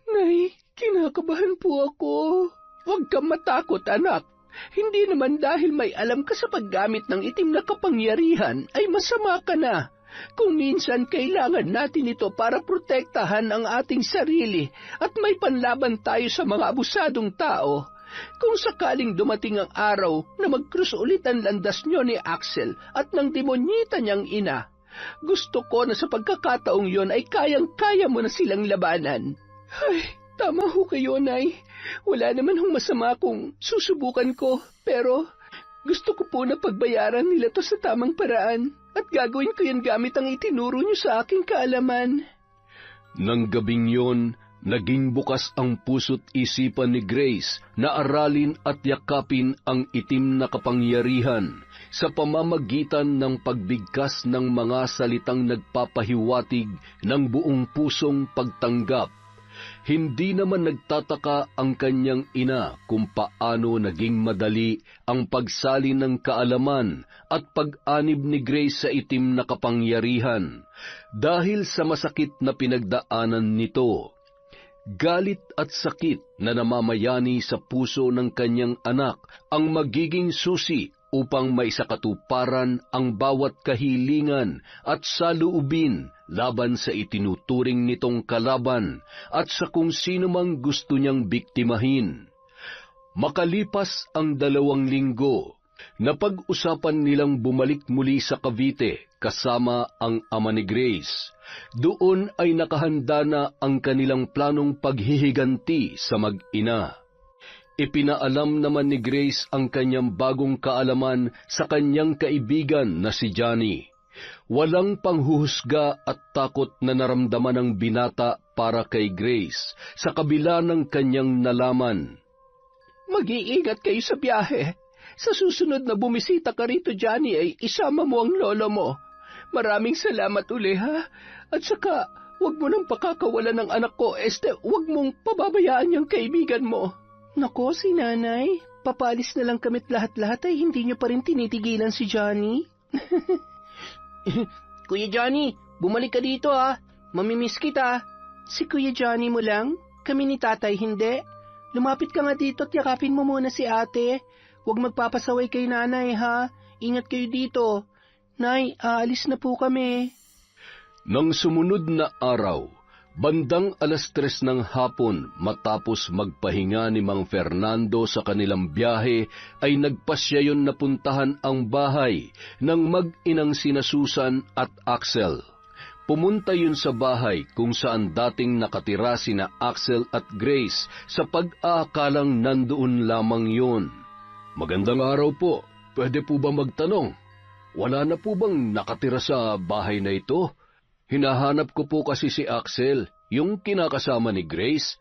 Nay, kinakabahan po ako. Huwag kang matakot, anak. Hindi naman dahil may alam ka sa paggamit ng itim na kapangyarihan ay masama ka na. Kung minsan kailangan natin ito para protektahan ang ating sarili at may panlaban tayo sa mga abusadong tao. Kung sakaling dumating ang araw na mag-cruise ulit ang landas nyo ni Axel at ng demonyita niyang ina, gusto ko na sa pagkakataong yon ay kayang-kaya mo na silang labanan. Ay, tama ho kayo, Nay. Wala naman hong masama kung susubukan ko, pero gusto ko po na pagbayaran nila to sa tamang paraan at gagawin ko yan gamit ang itinuro niyo sa aking kaalaman. Nang gabing yon, naging bukas ang puso't isipan ni Grace na aralin at yakapin ang itim na kapangyarihan sa pamamagitan ng pagbigkas ng mga salitang nagpapahiwatig ng buong pusong pagtanggap. Hindi naman nagtataka ang kanyang ina kung paano naging madali ang pagsali ng kaalaman at pag-anib ni Grace sa itim na kapangyarihan dahil sa masakit na pinagdaanan nito. Galit at sakit na namamayani sa puso ng kanyang anak ang magiging susi upang maisakatuparan ang bawat kahilingan at saluubin laban sa itinuturing nitong kalaban at sa kung sino mang gusto niyang biktimahin. Makalipas ang 2 linggo, napag-usapan nilang bumalik muli sa Cavite kasama ang ama ni Grace. Doon ay nakahanda na ang kanilang planong paghihiganti sa mag-ina. Ipinaalam naman ni Grace ang kanyang bagong kaalaman sa kanyang kaibigan na si Johnny. Walang panghuhusga at takot na naramdaman ng binata para kay Grace sa kabila ng kanyang nalaman. Mag-iingat kayo sa biyahe. Sa susunod na bumisita ka rito, Johnny, ay isama mo ang lolo mo. Maraming salamat uli, ha? At saka, huwag mo nang pakakawalan ng anak ko, huwag mong pababayaan yung kaibigan mo. Nako, si nanay, papalis na lang kami't lahat-lahat ay hindi niyo pa rin tinitigilan si Johnny. Kuya Johnny, bumalik ka dito ha. Mamimiss kita. Si Kuya Johnny mo lang? Kami ni tatay hindi? Lumapit ka nga dito at yakapin mo muna si ate. Huwag magpapasaway kay nanay ha. Ingat kayo dito. Nay, aalis na po kami. Nang sumunod na araw, bandang 3:00 ng hapon matapos magpahinga ni Mang Fernando sa kanilang biyahe ay nagpasya yon na puntahan ang bahay ng mag-inang sina Susan at Axel. Pumunta yun sa bahay kung saan dating nakatira sina Axel at Grace sa pag-aakalang nandoon lamang yun. Magandang araw po. Pwede po ba magtanong? Wala na po bang nakatira sa bahay na ito? Hinahanap ko po kasi si Axel, yung kinakasama ni Grace.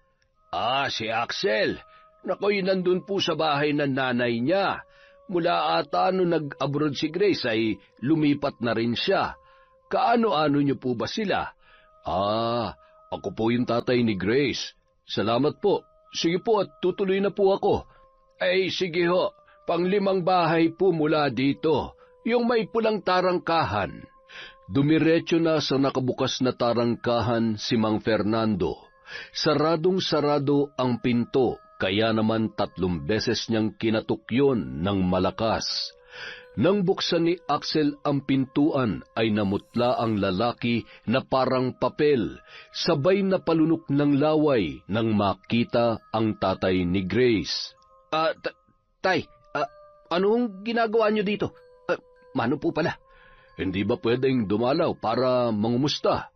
Si Axel. Nakoy, nandun po sa bahay ng nanay niya. Mula ata nung nag-abroad si Grace ay lumipat na rin siya. Kaano-ano niyo po ba sila? Ako po yung tatay ni Grace. Salamat po. Sige po at tutuloy na po ako. Sige ho. 5 bahay po mula dito. Yung may pulang tarangkahan. Dumiretso na sa nakabukas na tarangkahan si Mang Fernando. Saradong-sarado ang pinto, kaya naman 3 beses niyang kinatok yun ng malakas. Nang buksan ni Axel ang pintuan ay namutla ang lalaki na parang papel, sabay na palunok ng laway nang makita ang tatay ni Grace. Tay, anong ginagawa niyo dito? Mano po pala? Hindi ba pwedeng dumalaw para mangumusta?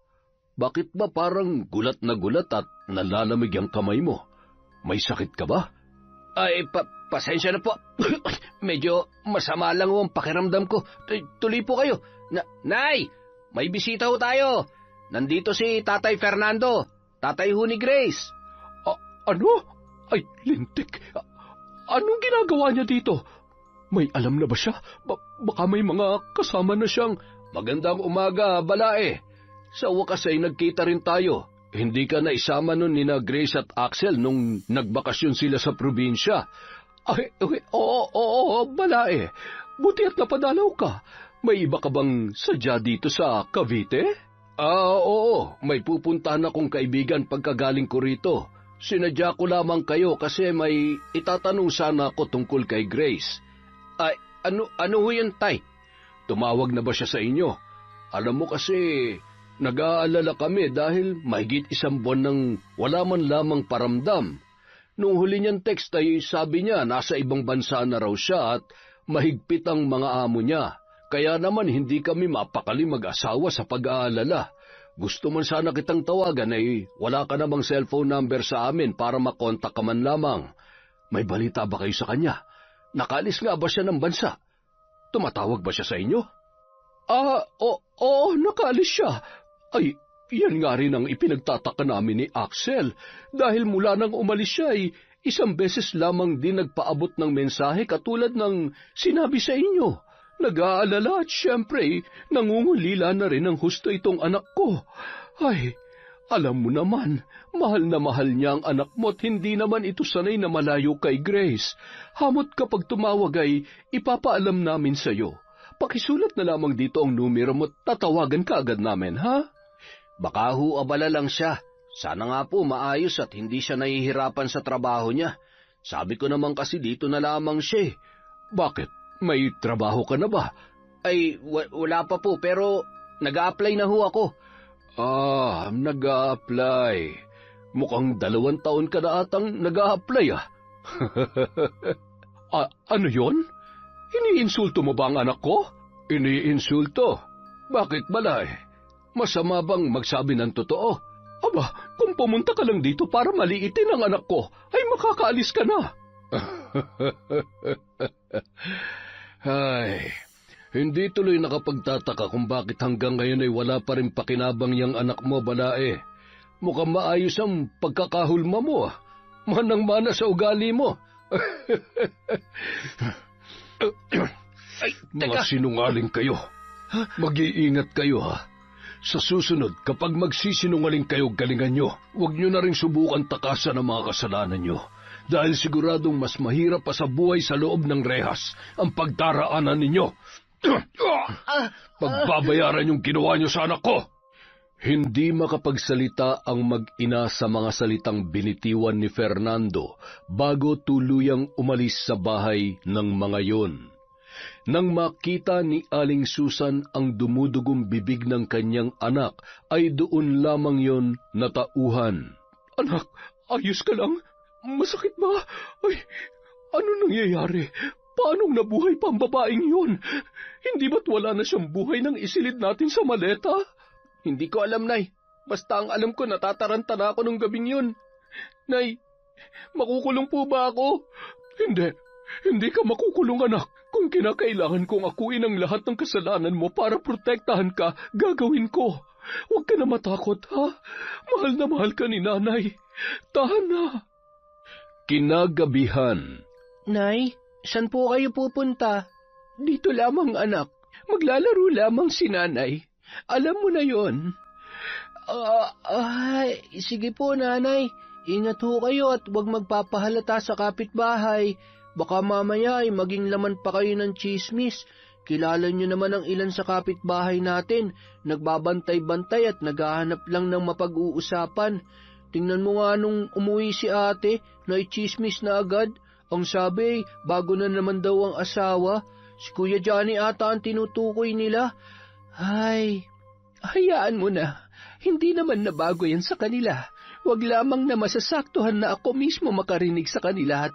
Bakit ba parang gulat na gulat at nalalamig ang kamay mo? May sakit ka ba? Ay, pasensya na po. Medyo masama lang ang pakiramdam ko. Tuloy po kayo. Nay, may bisita ho tayo. Nandito si Tatay Fernando. Tatay ho ni Grace. Ano? Ay, lintik. Anong ginagawa niya dito? May alam na ba siya? Baka may mga kasama na siyang... Magandang umaga, Balae. Sa wakas ay nagkita rin tayo. Hindi ka na isama nun ni na Grace at Axel nung nagbakasyon sila sa probinsya. Ay, oo, Balae. Buti at napadalaw ka. May iba ka bang sadya dito sa Cavite? Oo. May pupuntahan akong kaibigan pagkagaling ko rito. Sinadya ko lamang kayo kasi may itatanong sana ako tungkol kay Grace. Ay, ano ho yun, Tay? Tumawag na ba siya sa inyo? Alam mo kasi... Nag-aalala kami dahil mahigit 1 buwan nang wala man lamang paramdam. Nung huli niyang text ay sabi niya nasa ibang bansa na raw siya at mahigpit ang mga amo niya. Kaya naman hindi kami mapakali mag-asawa sa pag-aalala. Gusto man sana kitang tawagan ay wala ka namang cellphone number sa amin para makontak ka man lamang. May balita ba kayo sa kanya? Nakalis nga ba siya ng bansa? Tumatawag ba siya sa inyo? Oo, nakalis siya. Ay, yan nga rin ang ipinagtataka namin ni Axel dahil mula nang umalis siya ay 1 beses lamang din nagpaabot ng mensahe katulad ng sinabi sa inyo. Nag-aalala at siyempre nangungulila na rin ang husto itong anak ko. Ay, alam mo naman, mahal na mahal niya ang anak mo at hindi naman ito sanay na malayo kay Grace. Hamot kapag tumawag ay ipapaalam namin sa iyo. Pakisulat na lamang dito ang numero mo at tatawagan ka agad namin, ha? Baka ho abala lang siya. Sana nga po maayos at hindi siya nahihirapan sa trabaho niya. Sabi ko naman kasi dito na lamang siya. Bakit? May trabaho ka na ba? Ay, wala pa po pero nag-a-apply na ho ako. Nag-a-apply. Mukhang 2 taon ka na atang nag-a-apply, Ano yon? Iniinsulto mo ba ang anak ko? Iniinsulto? Bakit balay? Masama bang magsabi ng totoo? Aba, kung pumunta ka lang dito para maliitin ang anak ko, ay makakaalis ka na. Ay, hindi tuloy nakapagtataka kung bakit hanggang ngayon ay wala pa rin pakinabang yang anak mo, Balae. Mukhang maayos ang pagkakahulma mo. Manang-mana sa ugali mo. Ay, Mga sinungaling kayo. Mag-iingat kayo, ha? Sa susunod, kapag magsisinungaling kayo, galingan nyo. Huwag nyo na rin subukan takasan ang mga kasalanan nyo. Dahil siguradong mas mahirap pa sa buhay sa loob ng rehas ang pagdaraanan ninyo. Pagbabayaran yung ginawa nyo sa anak ko. Hindi makapagsalita ang mag-ina sa mga salitang binitiwan ni Fernando bago tuluyang umalis sa bahay ng mga yon. Nang makita ni Aling Susan ang dumudugong bibig ng kanyang anak, ay doon lamang yon natauhan. Anak, ayos ka lang? Masakit ba? Ay, ano nangyayari? Paanong nabuhay pa ang babaeng yun? Hindi ba't wala na siyang buhay nang isilid natin sa maleta? Hindi ko alam, Nay. Basta ang alam ko, natataranta na ako nung gabing yun. Nay, makukulong po ba ako? Hindi ka makukulong, anak. Kung kinakailangan kong akuin ang lahat ng kasalanan mo para protektahan ka, gagawin ko. Huwag ka na matakot, ha? Mahal na mahal ka ni nanay. Tahan na. Kinagabihan. Nay, saan po kayo pupunta? Dito lamang, anak. Maglalaro lamang si nanay. Alam mo na yon. Sige po, nanay. Ingat ho kayo at huwag magpapahalata sa kapitbahay. Baka mamaya ay maging laman pa kayo ng tsismis. Kilala niyo naman ang ilan sa kapitbahay natin. Nagbabantay-bantay at naghahanap lang ng mapag-uusapan. tingnan mo nga nung umuwi si ate, naitsismis na agad. Ang sabi, bago na naman daw ang asawa. Si Kuya Johnny ata ang tinutukoy nila. Ay, Hayaan mo na. Hindi naman nabago yan sa kanila. Huwag lamang na masasaktuhan na ako mismo makarinig sa kanila at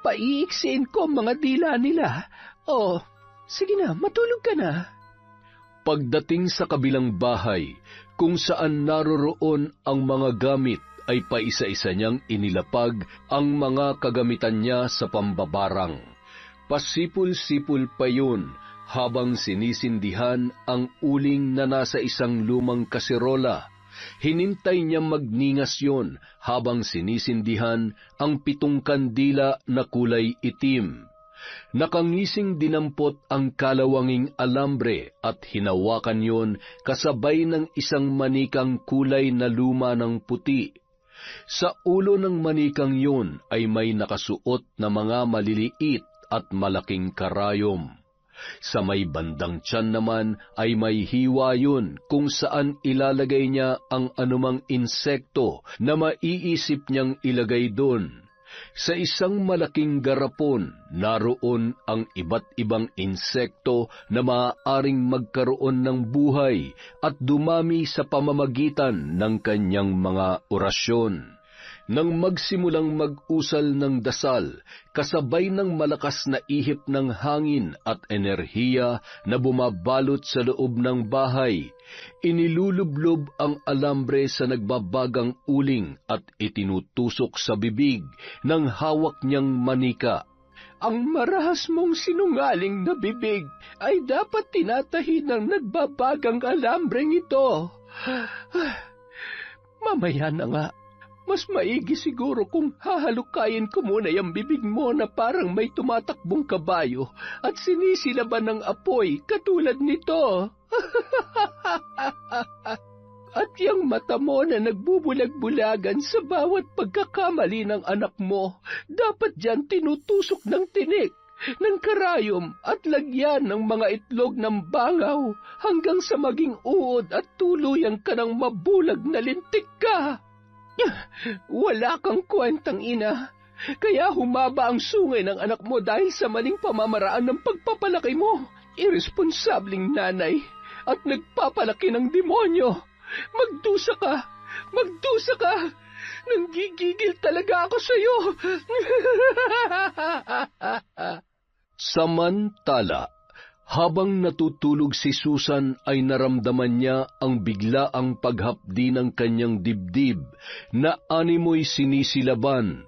paiiksiin ko ang mga dila nila. Oh, sige na, matulog ka na. Pagdating sa kabilang bahay, kung saan naroroon ang mga gamit, ay paisa-isa niyang inilapag ang mga kagamitan niya sa pambabarang. Pasipul-sipul pa yun habang sinisindihan ang uling na nasa isang lumang kaserola. Hinintay niya magningas yon habang sinisindihan ang 7 kandila na kulay itim. Nakangising dinampot ang kalawanging alambre at hinawakan yon kasabay ng isang manikang kulay na luma ng puti. Sa ulo ng manikang yon ay may nakasuot na mga maliliit at malaking karayom. Sa may bandang tiyan naman ay may hiwa yun kung saan ilalagay niya ang anumang insekto na maiisip niyang ilagay doon. Sa isang malaking garapon, naroon ang iba't ibang insekto na maaaring magkaroon ng buhay at dumami sa pamamagitan ng kanyang mga orasyon. Nang magsimulang mag-usal ng dasal, kasabay ng malakas na ihip ng hangin at enerhiya na bumabalot sa loob ng bahay, inilulublob ang alambre sa nagbabagang uling at itinutusok sa bibig ng hawak niyang manika. Ang marahas mong sinungaling na bibig ay dapat tinatahi ng nagbabagang alambreng ito. Mamaya na nga. Mas maigi siguro kung hahalukayin ko muna yung bibig mo na parang may tumatakbong kabayo at sinisilaban ng apoy katulad nito. At yung mata mo na nagbubulag-bulagan sa bawat pagkakamali ng anak mo, dapat dyan tinutusok ng tinik, ng karayom at lagyan ng mga itlog ng bangaw hanggang sa maging uod at tuluyan ka ng mabulag na lintik ka. Wala kang kwentang ina, kaya humaba ang sungay ng anak mo dahil sa maling pamamaraan ng pagpapalaki mo. Irresponsabling nanay at nagpapalaki ng demonyo. Magdusa ka! Magdusa ka! Nanggigigil talaga ako sa'yo! Samantala, habang natutulog si Susan ay naramdaman niya ang biglaang paghapdi ng kanyang dibdib na animoy sinisilaban.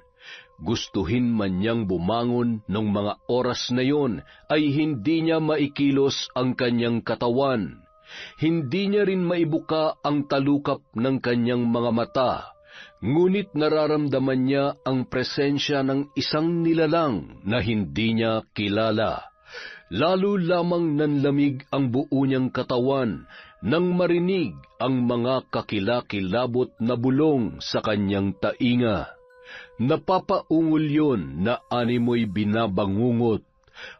Gustuhin man niyang bumangon nung mga oras na yon ay hindi niya maikilos ang kanyang katawan. Hindi niya rin maibuka ang talukap ng kanyang mga mata. Ngunit nararamdaman niya ang presensya ng isang nilalang na hindi niya kilala. Lalo lamang nanlamig ang buo niyang katawan nang marinig ang mga kakilakilabot na bulong sa kanyang tainga. Napapaungol yon na animoy binabangungot.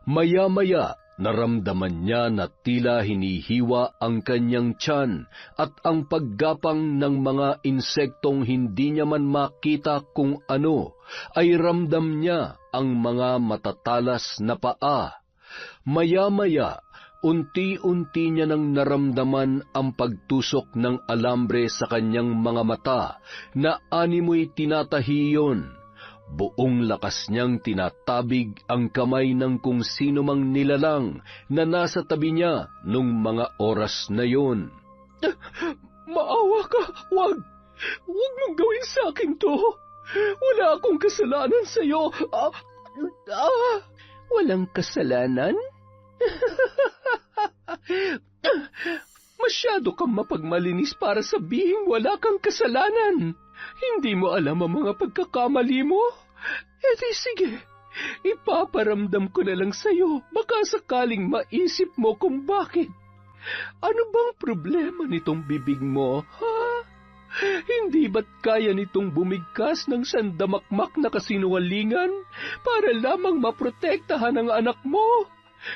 Maya-maya naramdaman niya na tila hinihiwa ang kanyang tiyan at ang paggapang ng mga insektong hindi niya man makita kung ano, ay ramdam niya ang mga matatalas na paa. Maya-maya, unti-unti niya nang naramdaman ang pagtusok ng alambre sa kanyang mga mata na animoy tinatahi yon. Buong lakas niyang tinatabig ang kamay ng kung sino mang nilalang na nasa tabi niya nung mga oras na yon. Maawa ka! Huwag mong gawin sa akin to! Wala akong kasalanan sa'yo! Walang kasalanan? Masyado kang mapagmalinis para sabihin wala kang kasalanan. Hindi mo alam ang mga pagkakamali mo? E di sige, ipaparamdam ko na lang sa'yo. Baka sakaling maisip mo kung bakit. Ano bang problema nitong bibig mo, ha? Hindi ba't kaya nitong bumigkas ng sandamakmak na kasinungalingan para lamang maprotektahan ang anak mo?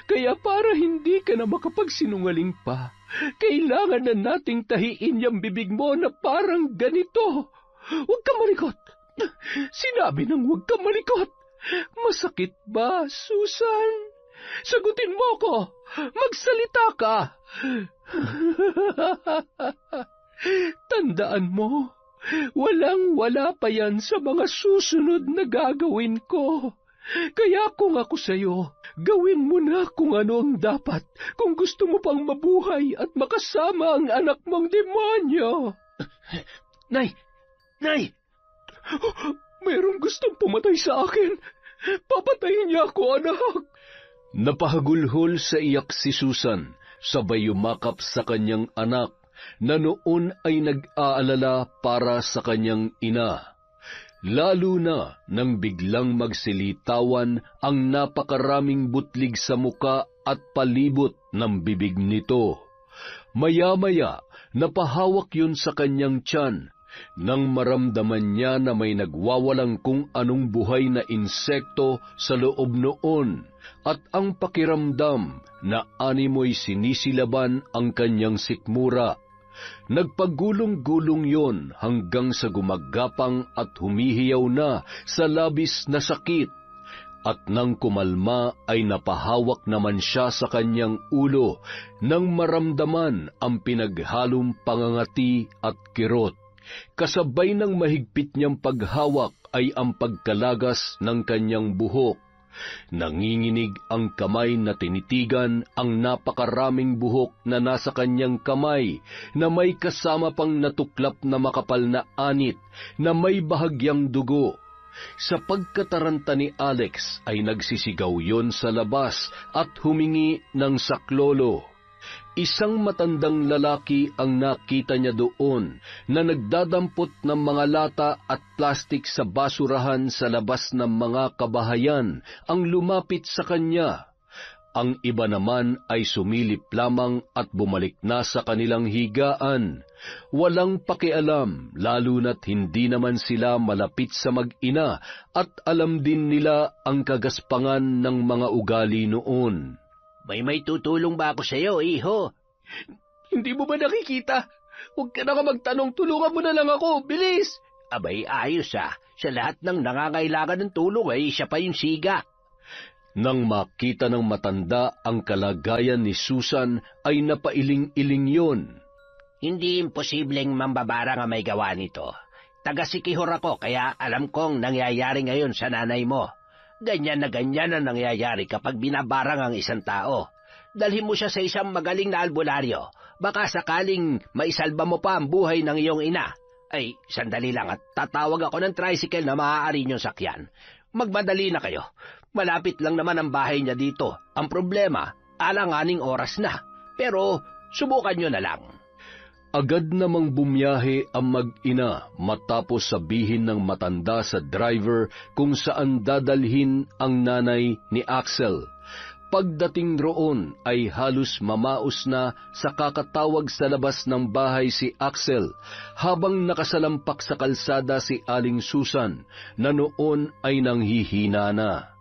Kaya para hindi ka na makapagsinungaling pa, kailangan na nating tahiin yung bibig mo na parang ganito. Huwag kang malikot. Sinabi nang huwag kang malikot. Masakit ba, Susan? Sagutin mo ko. Magsalita ka. Tandaan mo, walang-wala pa yan sa mga susunod na gagawin ko. Kaya kung ako sa'yo, gawin mo na kung ano ang dapat kung gusto mo pang mabuhay at makasama ang anak mong demonyo. Nay! Nay! Mayroong gustong pumatay sa akin. Papatayin niya ako, anak. Napahagulhol sa iyak si Susan, sabay yumakap sa kanyang anak na noon ay nag-aalala para sa kanyang ina. Lalo na nang biglang magsilitawan ang napakaraming butlig sa muka at palibot ng bibig nito. Maya-maya, napahawak yun sa kanyang tiyan nang maramdaman niya na may nagwawalang kung anong buhay na insekto sa loob noon at ang pakiramdam na animoy sinisilaban ang kanyang sikmura. Nagpagulong-gulong yon hanggang sa gumagapang at humihiyaw na sa labis na sakit. At nang kumalma ay napahawak naman siya sa kanyang ulo nang maramdaman ang pinaghalong pangangati at kirot. Kasabay ng mahigpit niyang paghawak ay ang pagkalagas ng kanyang buhok. Nanginginig ang kamay na tinitigan ang napakaraming buhok na nasa kanyang kamay na may kasama pang natuklap na makapal na anit na may bahagyang dugo. Sa pagkataranta ni Alex ay nagsisigaw yon sa labas at humingi ng saklolo. Isang matandang lalaki ang nakita niya doon na nagdadampot ng mga lata at plastik sa basurahan sa labas ng mga kabahayan ang lumapit sa kanya. Ang iba naman ay sumilip lamang at bumalik na sa kanilang higaan. Walang pakialam, lalo na't hindi naman sila malapit sa mag-ina at alam din nila ang kagaspangan ng mga ugali noon. May tutulong ba ako sa iyo, iho? Hindi mo ba nakikita? Huwag ka na magtanong, tulungan mo na lang ako, bilis! Abay, ayos ah. Sa lahat ng nangangailangan ng tulong ay siya pa yung siga. Nang makita ng matanda ang kalagayan ni Susan ay napailing-iling yon. Hindi imposibleng mambabarang ang may gawa nito. Taga-Sikihor ako kaya alam kong nangyayari ngayon sa nanay mo. Ganyan na ganyan ang nangyayari kapag binabarang ang isang tao. Dalhin mo siya sa isang magaling na albularyo. Baka sakaling maisalba mo pa ang buhay ng iyong ina. Ay, sandali lang at tatawag ako ng tricycle na maaari niyong sakyan. Magmadali na kayo. Malapit lang naman ang bahay niya dito. Ang problema, alanganing oras na. Pero subukan niyo na lang. Agad namang bumiyahe ang mag-ina matapos sabihin ng matanda sa driver kung saan dadalhin ang nanay ni Axel. Pagdating roon ay halos mamaos na sa kakatawag sa labas ng bahay si Axel habang nakasalampak sa kalsada si Aling Susan na noon ay nanghihina na.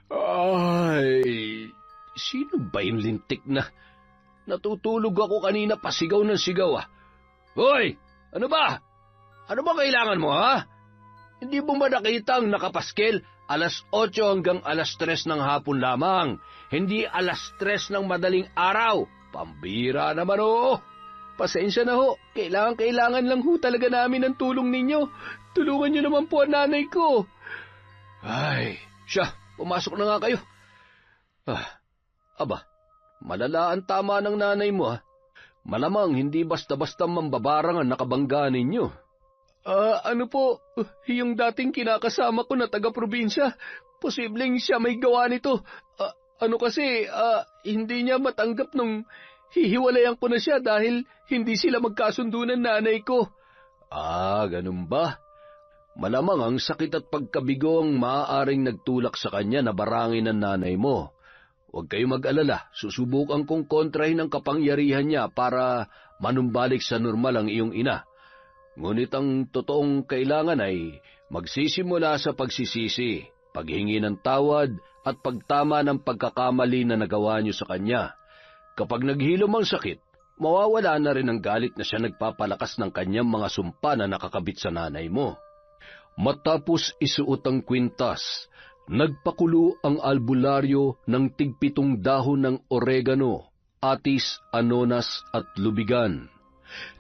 Ay, sino ba yung lintik na? Natutulog ako kanina, pasigaw ng sigaw ah. Hoy! Ano ba? Ano ba kailangan mo ha? Hindi mo ba nakita ang nakapaskel? Alas 8 hanggang alas 3 ng hapon lamang. Hindi alas 3 ng madaling araw. Pambira naman oh. Pasensya na ho. Kailangan lang ho talaga namin ang tulong ninyo. Tulungan niyo naman po ang nanay ko. Ay, siya, pumasok na nga kayo. Aba, malala ang tama ng nanay mo ha. Malamang hindi basta-basta mambabarang ang nakabangga ninyo. Ano po, yung dating kinakasama ko na taga-probinsya, posibleng siya may gawa nito. Ano kasi, hindi niya matanggap nung hihiwalayan ko na siya dahil hindi sila magkasundo ng nanay ko. Ganun ba? Malamang ang sakit at pagkabigo ang maaaring nagtulak sa kanya na barangin ng nanay mo. Huwag kayo mag-alala, susubukan kong kontrahin ang kapangyarihan niya para manumbalik sa normal ang iyong ina. Ngunit ang totoong kailangan ay magsisimula sa pagsisisi, paghingi ng tawad at pagtama ng pagkakamali na nagawa niyo sa kanya. Kapag naghilom ang sakit, mawawala na rin ang galit na siya nagpapalakas ng kanyang mga sumpa na nakakabit sa nanay mo. Matapos isuot ang kwintas, nagpakulo ang albularyo ng tig-7 dahon ng oregano, atis, anonas at lubigan.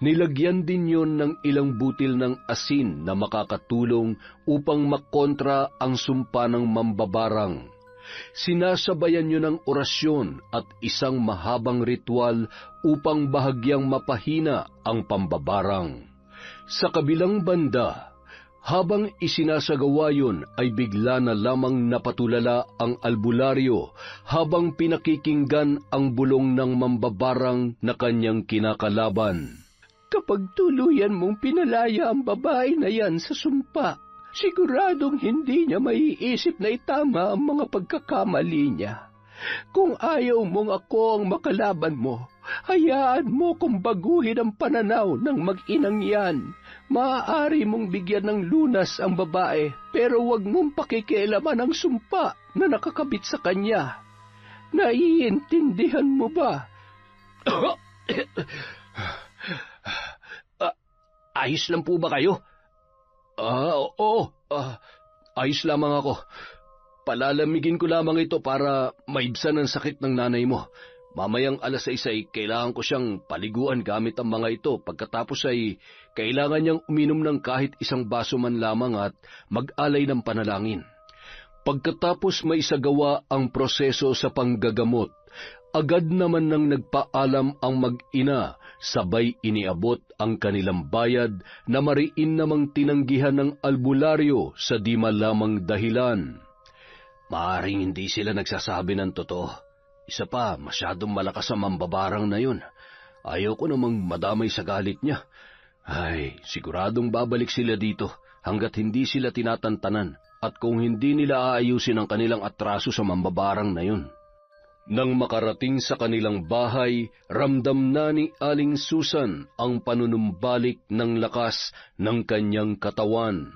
Nilagyan din yon ng ilang butil ng asin na makakatulong upang makontra ang sumpa ng mambabarang. Sinasabayan nyo ng orasyon at isang mahabang ritual upang bahagyang mapahina ang pambabarang. Sa kabilang banda, habang isinasagawa yun ay bigla na lamang napatulala ang albularyo habang pinakikinggan ang bulong ng mambabarang na kanyang kinakalaban. Kapag tuluyan mong pinalaya ang babae na yan sa sumpa, siguradong hindi niya maiisip na itama ang mga pagkakamali niya. Kung ayaw mong ako ang makalaban mo, hayaan mo kung baguhin ang pananaw ng mag-inang yan. Maaari mong bigyan ng lunas ang babae, pero huwag mong pakikialaman ang sumpa na nakakabit sa kanya. Naiintindihan mo ba? Ayos lang po ba kayo? Oo. Ayos lamang ako. Palalamigin ko lamang ito para maibsan ang sakit ng nanay mo. Mamayang 6:00 ay kailangan ko siyang paliguan gamit ang mga ito. Pagkatapos ay kailangan niyang uminom ng kahit 1 baso man lamang at mag-alay ng panalangin. Pagkatapos maisagawa ang proseso sa panggagamot, agad naman nang nagpaalam ang mag-ina, sabay iniabot ang kanilang bayad na mariin namang tinanggihan ng albularyo sa di malamang dahilan. Maaring hindi sila nagsasabi ng totoo. Isa pa, masyadong malakas ang mambabarang na yun. Ayaw ko namang madamay sa galit niya. Ay, siguradong babalik sila dito hanggat hindi sila tinatantanan at kung hindi nila aayusin ang kanilang atraso sa mambabarang na yun. Nang makarating sa kanilang bahay, ramdam na ni Aling Susan ang panunumbalik ng lakas ng kanyang katawan.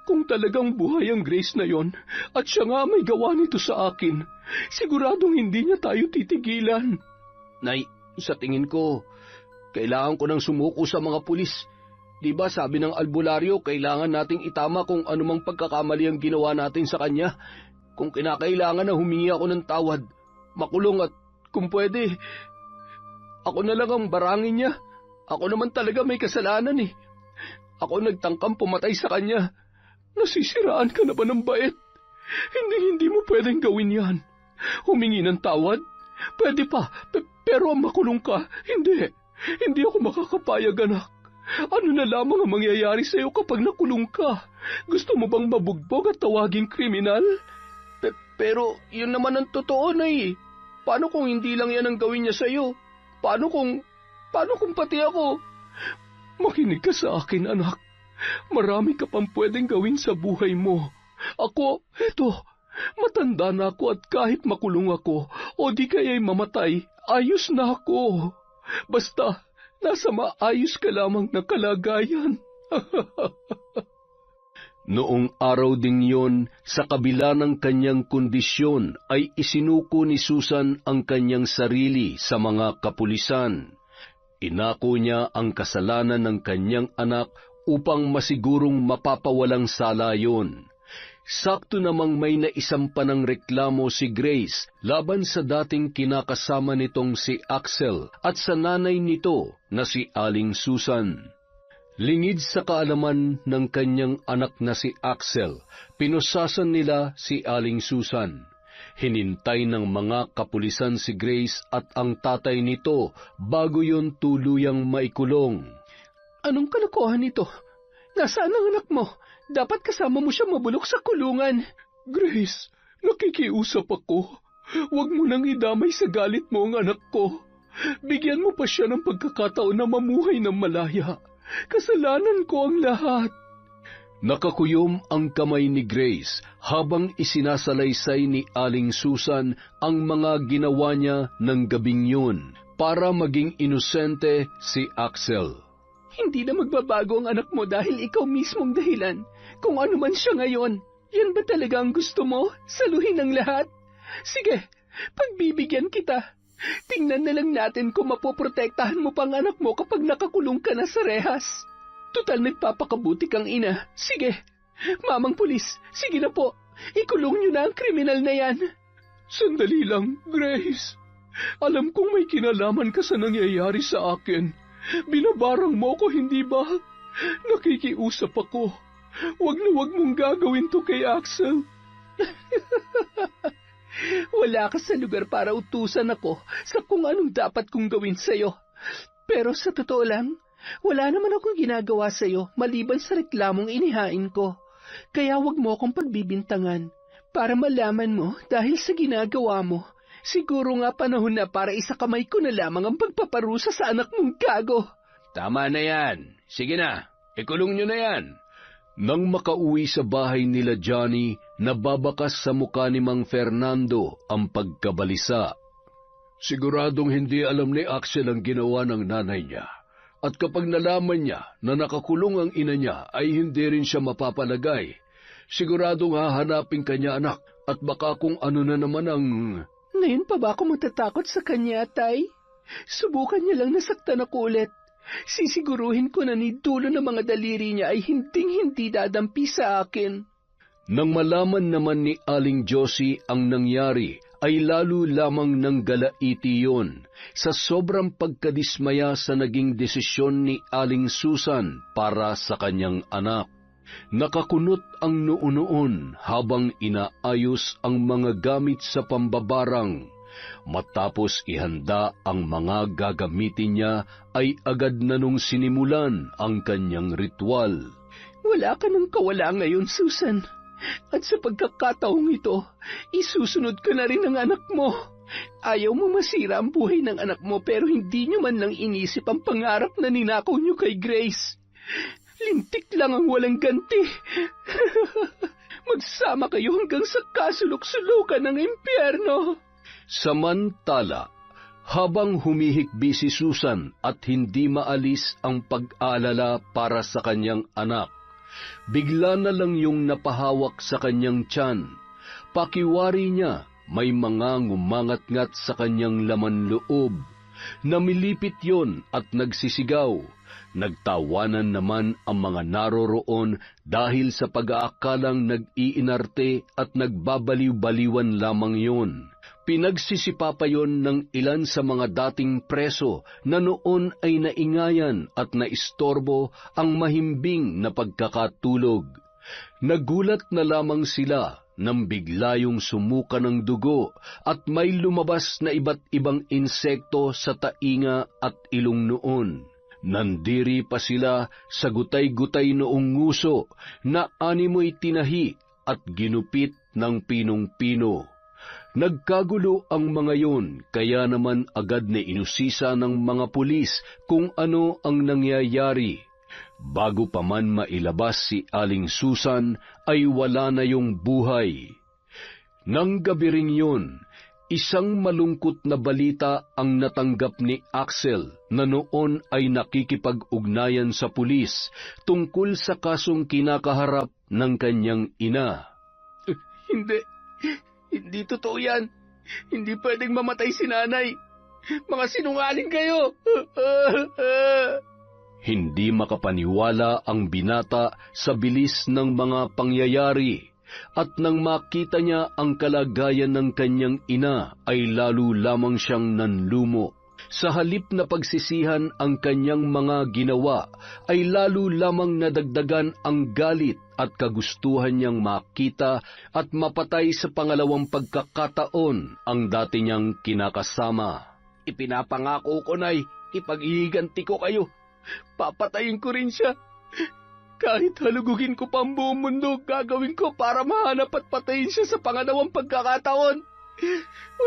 Kung talagang buhay ang Grace na yon, at siya nga may gawa nito sa akin, siguradong hindi niya tayo titigilan. Nay, sa tingin ko, kailangan ko nang sumuko sa mga pulis. Diba sabi ng albularyo, kailangan nating itama kung anumang pagkakamali ang ginawa natin sa kanya. Kung kinakailangan na humingi ako ng tawad, makulong at kung pwede, ako na lang ang barangin niya. Ako naman talaga may kasalanan eh. Ako nagtangkang pumatay sa kanya. Nasisiraan ka na ba ng bait? Hindi mo pwedeng gawin yan. Humingi ng tawad? Pwede pa, pero ang makulong ka, hindi. Hindi ako makakapayag, anak. Ano na lamang ang mangyayari sa'yo kapag nakulong ka? Gusto mo bang mabugbog at tawaging kriminal? Pero yun naman ang totoo na eh. Paano kung hindi lang yan ang gawin niya sa'yo? Paano kung pati ako? Makinig ka sa akin, anak. Marami ka pang pwedeng gawin sa buhay mo. Ako, matanda na ako at kahit makulong ako o di kaya'y mamatay, ayos na ako. Basta, nasa maayos ka lamang na kalagayan. Noong araw ding yon, sa kabila ng kanyang kondisyon, ay isinuko ni Susan ang kanyang sarili sa mga kapulisan. Inako niya ang kasalanan ng kanyang anak upang masigurong mapapawalang sala yun. Sakto namang may naisampa ng reklamo si Grace laban sa dating kinakasama nitong si Axel at sa nanay nito na si Aling Susan. Lingid sa kaalaman ng kanyang anak na si Axel, pinusasan nila si Aling Susan. Hinintay ng mga kapulisan si Grace at ang tatay nito bago yon tuluyang maikulong. Anong kalokohan ito? Nasaan ang anak mo? Dapat kasama mo siya mabulok sa kulungan. Grace, nakikiusap ako. Huwag mo nang idamay sa galit mo ang anak ko. Bigyan mo pa siya ng pagkakataon na mamuhay ng malaya. Kasalanan ko ang lahat. Nakakuyom ang kamay ni Grace habang isinasalaysay ni Aling Susan ang mga ginawa niya ng gabing yun para maging inosente si Axel. Hindi na magbabago ang anak mo dahil ikaw mismong dahilan. Kung ano man siya ngayon, yan ba talaga ang gusto mo? Saluhin ang lahat? Sige, pagbibigyan kita. Tingnan na lang natin kung mapoprotektahan mo pang anak mo kapag nakakulong ka na sa rehas. Tutal nagpapakabuti kang ina. Sige, mamang pulis, sige na po. Ikulong niyo na ang kriminal na yan. Sandali lang, Grace. Alam kong may kinalaman ka sa nangyayari sa akin. Binabarang mo ko, hindi ba? Nakikiusap ako. Wag na wag mong gagawin to kay Axel. Wala ka sa lugar para utusan ako sa kung anong dapat kong gawin sa'yo. Pero sa totoo lang, wala naman akong ginagawa sa'yo maliban sa reklamong inihain ko. Kaya wag mo akong pagbibintangan para malaman mo dahil sa ginagawa mo. Siguro nga panahon na para isakamay ko na lamang ang pagpaparusa sa anak mong gago. Tama na yan. Sige na, ikulong nyo na yan. Nang makauwi sa bahay nila Johnny, nababakas sa mukha ni Mang Fernando ang pagkabalisa. Siguradong hindi alam ni Axel ang ginawa ng nanay niya. At kapag nalaman niya na nakakulong ang ina niya ay hindi rin siya mapapalagay. Siguradong hahanapin kanya anak at baka kung ano na naman ang... Ngayon pa ba ako matatakot sa kanya, Tay? Subukan niya lang nasaktan ako ulit. Sisiguruhin ko na ni dulo ng mga daliri niya ay hinding-hindi dadampi sa akin. Nang malaman naman ni Aling Josie ang nangyari, ay lalo lamang nang galaiti yon sa sobrang pagkadismaya sa naging desisyon ni Aling Susan para sa kanyang anak. Nakakunot ang noo-noon habang inaayos ang mga gamit sa pambabarang. Matapos ihanda ang mga gagamitin niya, ay agad na nung sinimulan ang kanyang ritual. Wala ka ng kawala ngayon, Susan. At sa pagkakataong ito, isusunod ka na rin ang anak mo. Ayaw mo masira ang buhay ng anak mo pero hindi nyo man lang inisip ang pangarap na ninakaw nyo kay Grace. Lintik lang ang walang ganti. Magsama kayo hanggang sa kasulok-sulukan ng impyerno. Samantala, habang humihikbi si Susan at hindi maalis ang pag-aalala para sa kanyang anak, bigla na lang yung napahawak sa kanyang tiyan. Pakiwari niya, may mga ngumangat-ngat sa kanyang laman loob. Namilipit yon at nagsisigaw. Nagtawanan naman ang mga naroroon dahil sa pag-aakalang nag-iinarte at nagbabaliw-baliwan lamang yon. Pinagsisipapa yon ng ilan sa mga dating preso na noon ay naingayan at naistorbo ang mahimbing na pagkakatulog. Nagulat na lamang sila nang bigla yung sumuka ng dugo at may lumabas na iba't ibang insekto sa tainga at ilong noon. Nandiri pa sila sa gutay-gutay noong nguso na animoy tinahi at ginupit ng pinong-pino. Nagkagulo ang mga yon, kaya naman agad na inusisa ng mga pulis kung ano ang nangyayari. Bago pa man mailabas si Aling Susan, ay wala na yung buhay. Nang gabi ring yun, isang malungkot na balita ang natanggap ni Axel na noon ay nakikipag-ugnayan sa pulis tungkol sa kasong kinakaharap ng kanyang ina. Hindi totoo yan. Hindi pwedeng mamatay si nanay. Mga sinungaling kayo. Hindi makapaniwala ang binata sa bilis ng mga pangyayari, at nang makita niya ang kalagayan ng kanyang ina ay lalo lamang siyang nanlumo. Sa halip na pagsisihan ang kanyang mga ginawa, ay lalo lamang nadagdagan ang galit at kagustuhan niyang makita at mapatay sa pangalawang pagkakataon ang dati niyang kinakasama. Ipinapangako ko, Nay, ipag-ihiganti ko kayo. Papatayin ko rin siya. Kahit halugugin ko pa ang buong mundo, gagawin ko para mahanap at patayin siya sa pangalawang pagkakataon.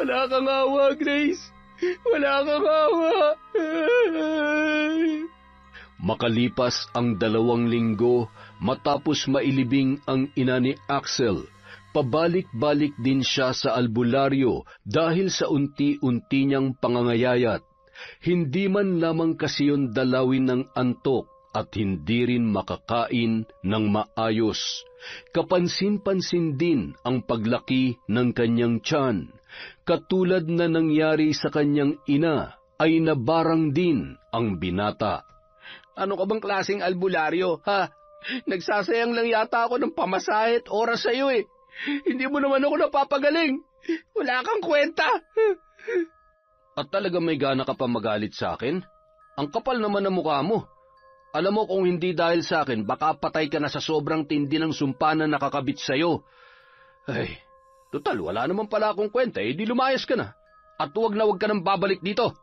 Wala kang awa, Grace. Wala kang awa. Makalipas ang 2 linggo, matapos mailibing ang ina ni Axel, pabalik-balik din siya sa albularyo dahil sa unti-unti niyang pangangayayat. Hindi man lamang kasi yun dalawin ng antok at hindi rin makakain ng maayos. Kapansin-pansin din ang paglaki ng kanyang tiyan Katulad na nangyari sa kanyang ina, ay nabarang din ang binata. Ano ka bang klaseng albularyo, ha? Nagsasayang lang yata ako ng pamasahe at oras sa'yo eh. Hindi mo naman ako napapagaling. Wala kang kwenta. At talaga may gana ka pa magalit sa akin? Ang kapal naman ng mukha mo. Alam mo kung hindi dahil sa akin, baka patay ka na sa sobrang tindi ng sumpa na nakakabit sa'yo. Ay, total, wala naman pala akong kwenta, di lumayas ka na. At huwag ka nang babalik dito.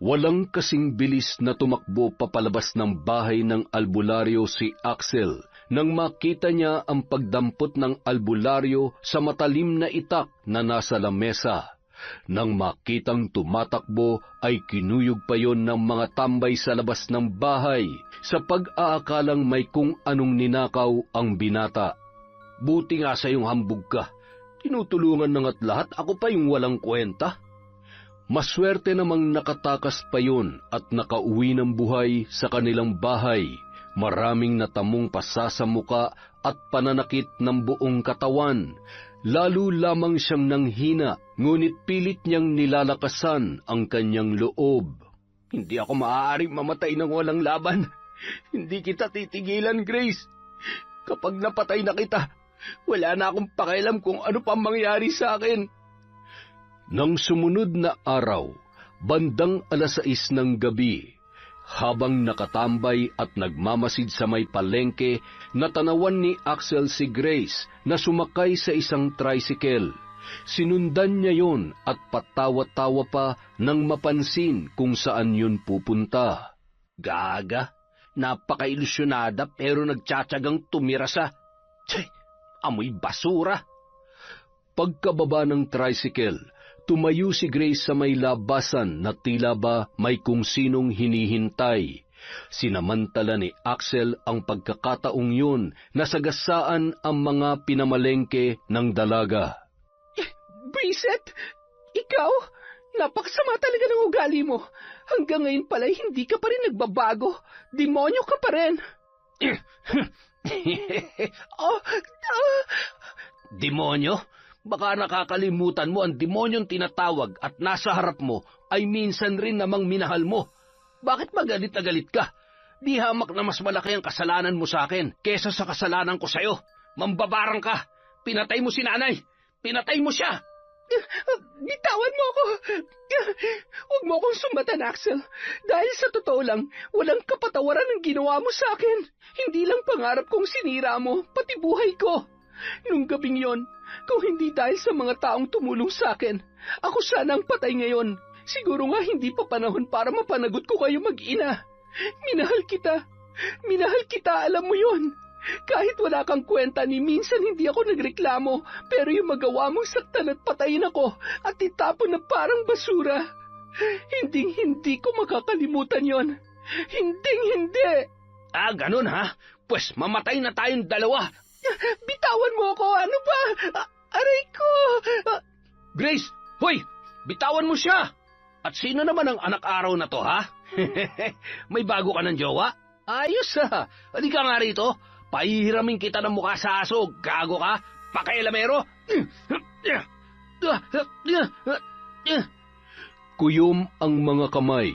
Walang kasing bilis na tumakbo papalabas ng bahay ng albularyo si Axel nang makita niya ang pagdampot ng albularyo sa matalim na itak na nasa lamesa. Nang makitang tumatakbo ay kinuyog pa yon ng mga tambay sa labas ng bahay sa pag-aakalang may kung anong ninakaw ang binata. Buti nga sa iyong hambog ka. Tinutulungan na nga't lahat, ako pa yung walang kwenta. Maswerte namang nakatakas pa yun at nakauwi ng buhay sa kanilang bahay. Maraming natamong pasa sa muka at pananakit ng buong katawan. Lalo lamang siyang nanghina, ngunit pilit niyang nilalakasan ang kanyang loob. Hindi ako maaaring mamatay ng walang laban. Hindi kita titigilan, Grace. Kapag napatay na kita, wala na akong pakialam kung ano pa mangyari sa akin. Nang sumunod na araw, bandang 6:00 ng gabi, habang nakatambay at nagmamasid sa may palengke, natanawan ni Axel si Grace na sumakay sa isang tricycle. Sinundan niya yon at patawa-tawa pa nang mapansin kung saan yun pupunta. Gaga, napaka-ilusyonada pero nagtsatsagang tumira sa... amoy basura. Pagkababa ng tricycle, tumayo si Grace sa may labasan na tila ba may kung sinong hinihintay. Sinamantala ni Axel ang pagkakataong yun na sagasaan ang mga pinamalengke ng dalaga. Brissette, ikaw? Napakasama talaga ng ugali mo. Hanggang ngayon pala hindi ka pa rin nagbabago. Demonyo ka pa rin. Demonyo? Baka nakakalimutan mo ang demonyong tinatawag at nasa harap mo ay minsan rin namang minahal mo. Bakit magalit na galit ka? Di hamak na mas malaki ang kasalanan mo sa akin kesa sa kasalanan ko sa'yo. Mambabarang ka. Pinatay mo si nanay. Pinatay mo siya. Bitawan mo ako. Huwag mo akong sumbatan, Axel. Dahil sa totoo lang, walang kapatawaran ang ginawa mo sa akin. Hindi lang pangarap kong sinira mo, pati buhay ko. Nung gabing yon, kung hindi dahil sa mga taong tumulong sa akin, ako sana ang patay ngayon. Siguro nga hindi pa panahon para mapanagot ko kayo mag-ina. Minahal kita. Minahal kita, alam mo yon. Kahit wala kang kwenta ni minsan hindi ako nagreklamo, pero yung magawa mong saktan at patayin ako at itapon na parang basura. Hindi ko makakalimutan yon. Hindi. Ah, ganun ha? Pues mamatay na tayong dalawa. Bitawan mo ako, ano ba? Aray ko! Grace, hoy! Bitawan mo siya! At sino naman ang anak-araw na to, ha? May bago ka ng jowa? Ayos ha! Halika nga rito. Pahihiramin kita ng mukha sa aso. Gago ka? Pakailamero? Kuyom ang mga kamay.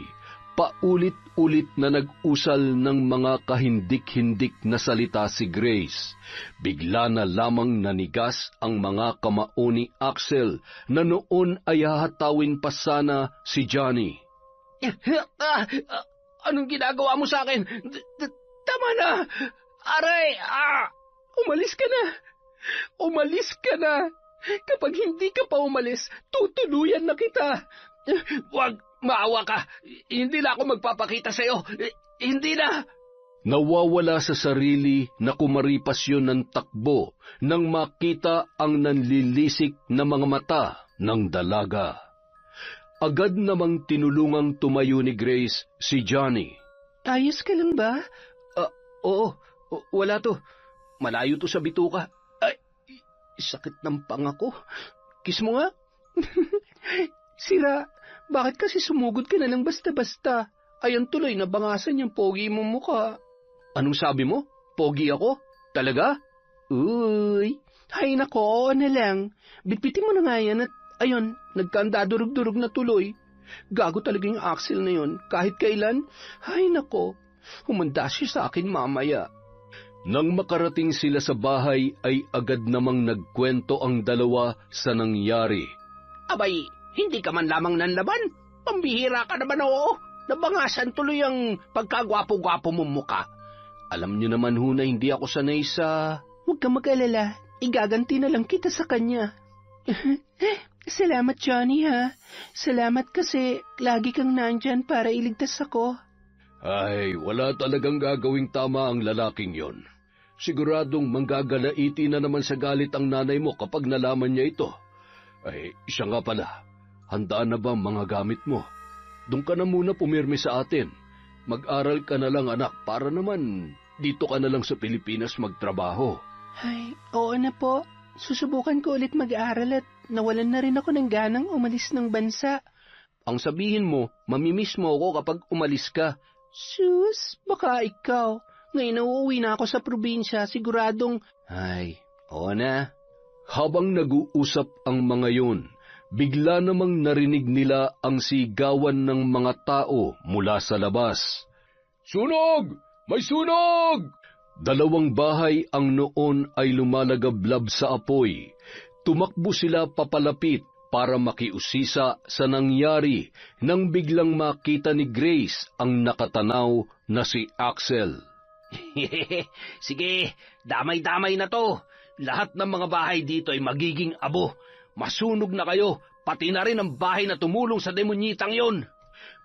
Paulit-ulit na nag-usal ng mga kahindik-hindik na salita si Grace. Bigla na lamang nanigas ang mga kamao ni Axel na noon ay hahatawin pa sana si Johnny. Anong ginagawa mo sa akin? Tama na! Aray! Umalis ka na! Umalis ka na! Kapag hindi ka pa umalis, tutuluyan na kita! Wag! Maawa ka! Hindi na ako magpapakita sa'yo! Hindi na! Nawawala sa sarili na kumaripas yun ng takbo nang makita ang nanlilisik na mga mata ng dalaga. Agad namang tinulungang tumayo ni Grace si Johnny. Ayos ka lang ba? Oo, wala to. Malayo to sa bituka. Ay, sakit ng pangako. Kiss mo nga. Sira, bakit kasi sumugod ka na lang basta-basta? Ayan tuloy, nabangasan yung pogi mong mukha. Anong sabi mo? Pogi ako? Talaga? Uy, hay nako, na lang. Bitbitin mo na nga yan at Ayun, nagkandadurog-durog na tuloy. Gago talaga yung Axel na yun. Kahit kailan, ay nako, humanda siya sa akin mamaya. Nang makarating sila sa bahay ay agad namang nagkwento ang dalawa sa nangyari. Abay, hindi ka man lamang nanlaban. Pambihira ka naman, oo. Nabangasan tuloy ang pagkagwapo-gwapo mong muka. Alam niyo naman ho na hindi ako sanay sa... Huwag kang mag-alala, igaganti na lang kita sa kanya. Salamat, Johnny, ha? Salamat kasi lagi kang nandyan para iligtas ako. Ay, wala talagang gagawing tama ang lalaking yon. Siguradong manggagalaiti na naman sa galit ang nanay mo kapag nalaman niya ito. Ay, siya nga pala. Handaan na ba ang mga gamit mo? Doon ka na muna pumirmi sa atin. Mag-aral ka na lang, anak, para naman dito ka na lang sa Pilipinas magtrabaho. Ay, oo na po. Susubukan ko ulit mag-aaral at nawalan na rin ako ng ganang umalis ng bansa. Ang sabihin mo, mamimiss mo ako kapag umalis ka. Sus, baka ikaw. Ngayon na uuwi na ako sa probinsya, siguradong... Ay, oo na. Habang nag-uusap ang mga yun, bigla namang narinig nila ang sigawan ng mga tao mula sa labas. Sunog! May sunog! Dalawang bahay ang noon ay lumalagablab sa apoy. Tumakbo sila papalapit para makiusisa sa nangyari nang biglang makita ni Grace ang nakatanaw na si Axel. Sige, damay-damay na to. Lahat ng mga bahay dito ay magiging abo. Masunog na kayo, pati na rin ang bahay na tumulong sa demonyitang yon.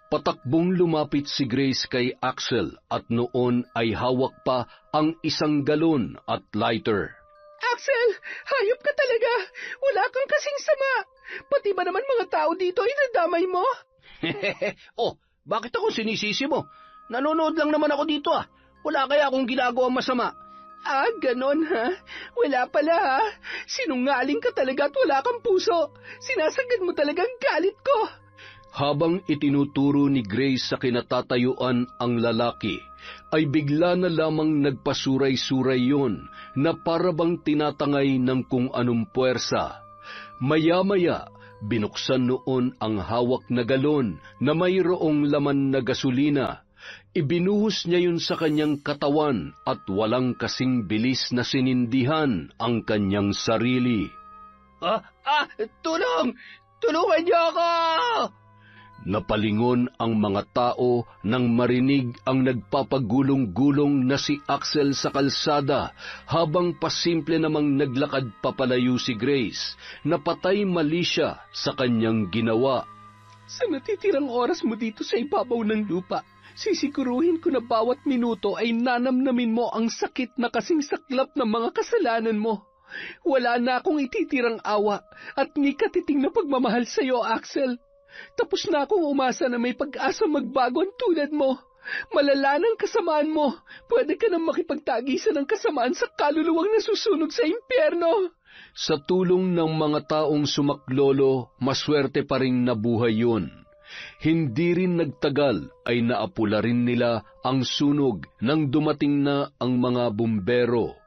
Patakbong lumapit si Grace kay Axel at noon ay hawak pa ang isang galon at lighter. Axel, hayop ka talaga. Wala kang kasing sama. Pati ba naman mga tao dito ay nadamay mo? Oh, bakit ako sinisisi mo? Nanonood lang naman ako dito ah. Wala kaya akong ginagawang masama. Ah, ganon ha? Wala pala ha? Sinungaling ka talaga at wala kang puso. Sinasagad mo talagang galit ko. Habang itinuturo ni Grace sa kinatatayuan ang lalaki, ay bigla na lamang nagpasuray-suray yon na parabang tinatangay ng kung anong puwersa. Maya-maya, binuksan noon ang hawak na galon na mayroong laman na gasolina. Ibinuhos niya yun sa kanyang katawan at walang kasing bilis na sinindihan ang kanyang sarili. Tulong! Tulungan niyo ako! Napalingon ang mga tao nang marinig ang nagpapagulong-gulong na si Axel sa kalsada habang pasimple namang naglakad papalayo si Grace, na patay mali siya sa kanyang ginawa. Sa natitirang oras mo dito sa ibabaw ng lupa, sisiguruhin ko na bawat minuto ay nanamnamin mo ang sakit na kasing saklap ng mga kasalanan mo. Wala na akong ititirang awa at ni katiting na pagmamahal sa iyo, Axel. Tapos na akong umasa na may pag-asa magbago ang tulad mo. Malala ng kasamaan mo. Pwede ka nang makipagtagisan ng kasamaan sa kaluluwang nasusunog sa impyerno. Sa tulong ng mga taong sumaklolo, maswerte pa rin nabuhay yun. Hindi rin nagtagal ay naapula rin nila ang sunog nang dumating na ang mga bumbero.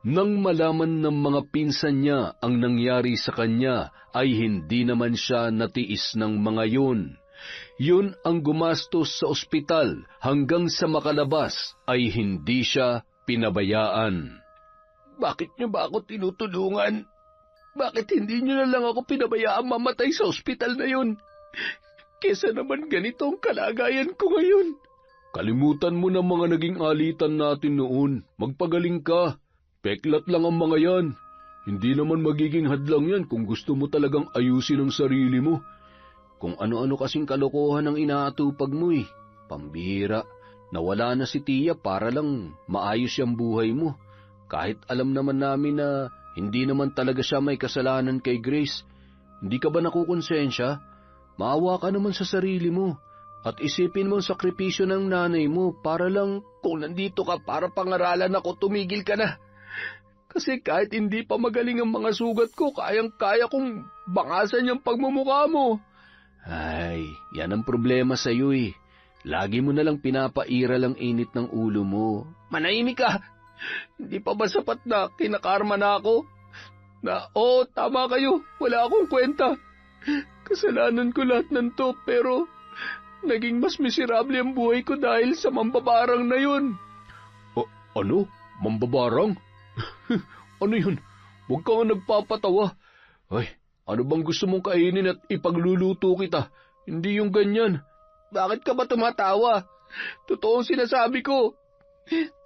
Nang malaman ng mga pinsan niya ang nangyari sa kanya, ay hindi naman siya natiis ng mga yun. Yun ang gumastos sa ospital hanggang sa makalabas ay hindi siya pinabayaan. Bakit niyo ba ako tinutulungan? Bakit hindi niyo na lang ako pinabayaan mamatay sa ospital na yun? Kesa naman ganito ang kalagayan ko ngayon. Kalimutan mo na mga naging alitan natin noon. Magpagaling ka. Peklat lang ang mga yan. Hindi naman magiging hadlang yan kung gusto mo talagang ayusin ang sarili mo. Kung ano-ano kasing kalokohan ang inaatupag mo eh. Pambihira, nawala na si Tia para lang maayos yung buhay mo. Kahit alam naman namin na hindi naman talaga siya may kasalanan kay Grace. Hindi ka ba nakukonsensya? Maawa ka naman sa sarili mo. At isipin mo ang sakripisyo ng nanay mo para lang kung nandito ka para pangaralan ako, tumigil ka na. Kasi kahit hindi pa magaling ang mga sugat ko, kayang-kaya kong bangasan yung pagmumukha mo. Ay, yan ang problema sa iyo eh. Lagi mo na lang pinapairal ang init ng ulo mo. Manahimik ka! Hindi pa ba sapat na kinakarma na ako? Na, tama kayo, wala akong kwenta. Kasalanan ko lahat ng to, pero naging mas miserable ang buhay ko dahil sa mambabarang na yun. Ano? Mambabarang? Ano yun? Huwag ka nga nagpapatawa. Ay, ano bang gusto mong kainin at ipagluluto kita? Hindi yung ganyan. Bakit ka ba tumatawa? Totoo ang sinasabi ko.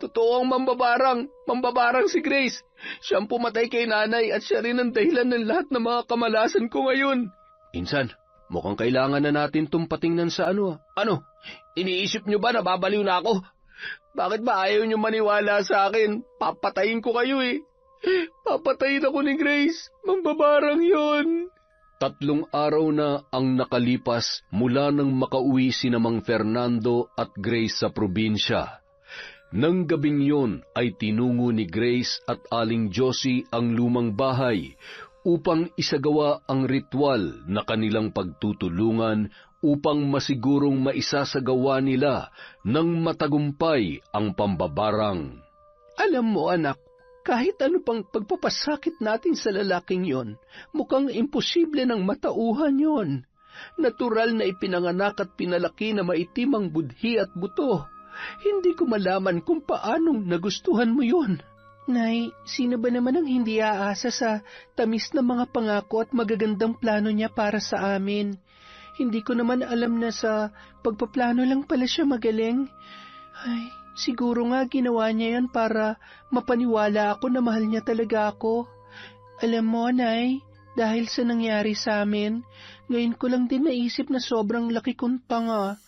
Totoo ang mambabarang. Mambabarang si Grace. Siyang pumatay kay nanay at siya rin ang dahilan ng lahat ng mga kamalasan ko ngayon. Insan, mukhang kailangan na natin itong patingnan sa ano. Ano? Iniisip niyo ba na babaliw na ako? Bakit ba ayaw niyo maniwala sa akin? Papatayin ko kayo eh. Papatayin ako ni Grace. Mambabarang yon. 3 araw na ang nakalipas mula nang makauwi sina Mang Fernando at Grace sa probinsya. Nang gabing yon ay tinungo ni Grace at Aling Josie ang lumang bahay upang isagawa ang ritual na kanilang pagtutulungan upang masigurong maisasagawa nila ng matagumpay ang pambabarang. Alam mo anak, kahit ano pang pagpapasakit natin sa lalaking yon, mukhang imposible ng matauhan yon. Natural na ipinanganak at pinalaki na maitim ang budhi at buto. Hindi ko malaman kung paanong nagustuhan mo yon. Nay, sino ba naman ang hindi aasa sa tamis na mga pangako at magagandang plano niya para sa amin? Hindi ko naman alam na sa pagpaplano lang pala siya magaling. Ay, siguro nga ginawa niya yan para mapaniwala ako na mahal niya talaga ako. Alam mo, Nay, dahil sa nangyari sa amin, ngayon ko lang din naisip na sobrang laki kong tanga.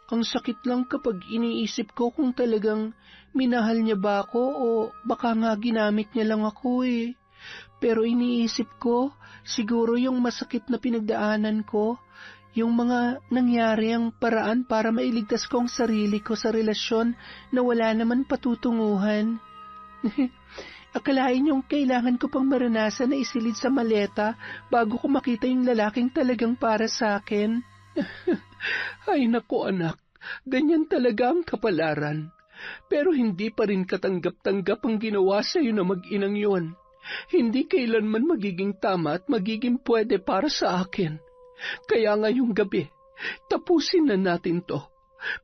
Ang sakit lang kapag iniisip ko kung talagang minahal niya ba ako o baka nga ginamit niya lang ako eh. Pero iniisip ko, siguro yung masakit na pinagdaanan ko, yung mga nangyari ang paraan para mailigtas ko ang sarili ko sa relasyon na wala naman patutunguhan. Akalain niyong kailangan ko pang maranasan na isilid sa maleta bago ko makita yung lalaking talagang para sa akin. Ay nako anak, ganyan talaga ang kapalaran. Pero hindi pa rin katanggap-tanggap ang ginawa sa iyo na mag-inang yon. Hindi kailanman magiging tama at magiging pwede para sa akin. Kaya ngayong gabi, tapusin na natin to.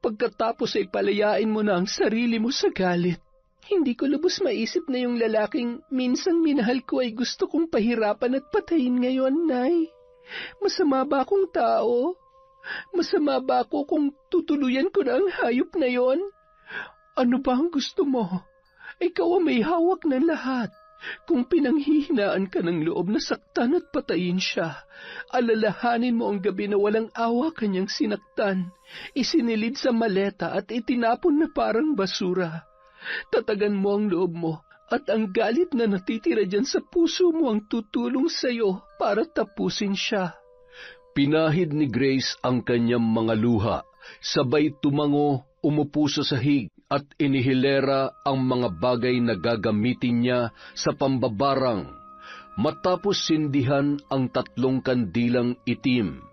Pagkatapos ay palayain mo na ang sarili mo sa galit. Hindi ko lubos maisip na yung lalaking minsang minahal ko ay gusto kong pahirapan at patayin ngayon, Nay. Masama ba akong tao? Masama ba ako kung tutuluyan ko na ang hayop na yon? Ano ba ang gusto mo? Ikaw ang may hawak ng lahat. Kung pinanghihinaan ka ng loob na saktan at patayin siya, alalahanin mo ang gabi na walang awa kanyang sinaktan, isinilid sa maleta at itinapon na parang basura. Tatagan mo ang loob mo at ang galit na natitira dyan sa puso mo ang tutulong sa iyo para tapusin siya. Pinahid ni Grace ang kanyang mga luha, sabay tumango, umupo sa sahig at inihilera ang mga bagay na gagamitin niya sa pambabarang. Matapos sindihan ang 3 kandilang itim,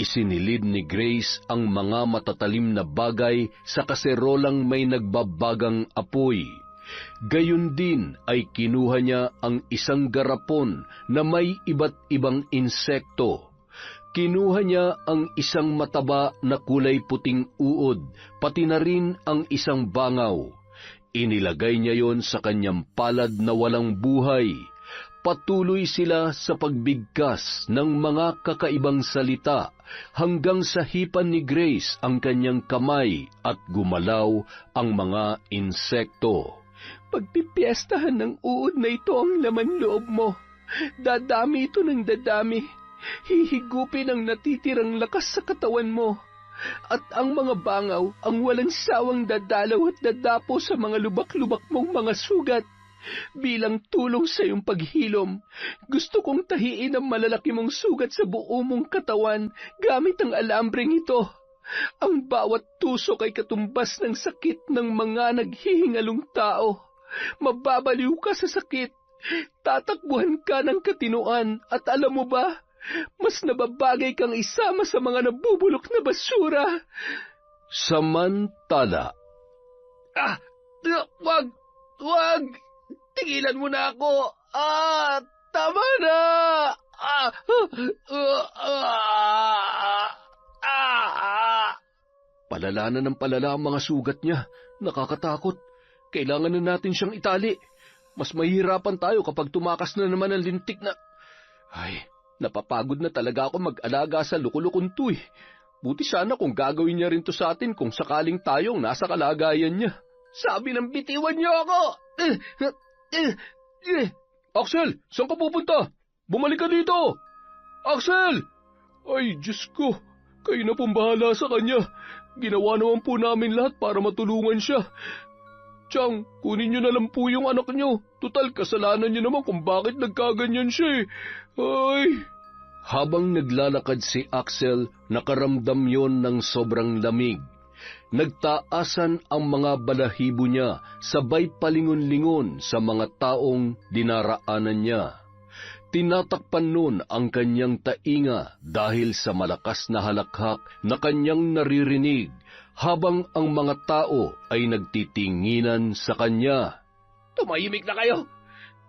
isinilid ni Grace ang mga matatalim na bagay sa kaserolang may nagbabagang apoy. Gayun din ay kinuha niya ang isang garapon na may iba't ibang insekto. Kinuha niya ang isang mataba na kulay puting uod, pati na rin ang isang bangaw. Inilagay niya yon sa kanyang palad na walang buhay. Patuloy sila sa pagbigkas ng mga kakaibang salita hanggang sa hipan ni Grace ang kanyang kamay at gumalaw ang mga insekto. Pagpipiestahan ng uod na ito ang laman loob mo. Dadami ito ng dadami. Hihigupin ang natitirang lakas sa katawan mo. At ang mga bangaw ang walang sawang dadalaw at dadapo sa mga lubak-lubak mong mga sugat. Bilang tulong sa iyong paghilom, gusto kong tahiin ang malalaki mong sugat sa buo mong katawan gamit ang alambreng ito. Ang bawat tusok ay katumbas ng sakit ng mga naghihingalong tao. Mababaliw ka sa sakit. Tatakbuhan ka ng katinuan at alam mo ba, mas nababagay kang isama sa mga nabubulok na basura. Samantala, Wag! Tigilan mo na ako! Tama na! Palala na ng palala ang mga sugat niya. Nakakatakot. Kailangan na natin siyang itali. Mas mahihirapan tayo kapag tumakas na naman ang lintik na... Ay, napapagod na talaga ako mag-alaga sa lukulukon to eh. Buti sana kung gagawin niya rin to sa atin kung sakaling tayong nasa kalagayan niya. Sabi ng bitiwan niyo ako! Axel, saan ka pupunta? Bumalik ka dito! Axel! Ay, Diyos ko, kayo na pong bahala sa kanya. Ginawa naman po namin lahat para matulungan siya. Chang, kunin niyo na lang po yung anak niyo. Tutal, kasalanan niyo naman kung bakit nagkaganyan siya eh. Ay... Habang naglalakad si Axel, nakaramdam yon ng sobrang lamig. Nagtaasan ang mga balahibo niya, sabay palingon-lingon sa mga taong dinaraanan niya. Tinatakpan nun ang kanyang tainga dahil sa malakas na halakhak na kanyang naririnig habang ang mga tao ay nagtitinginan sa kanya. Tumahimik na kayo!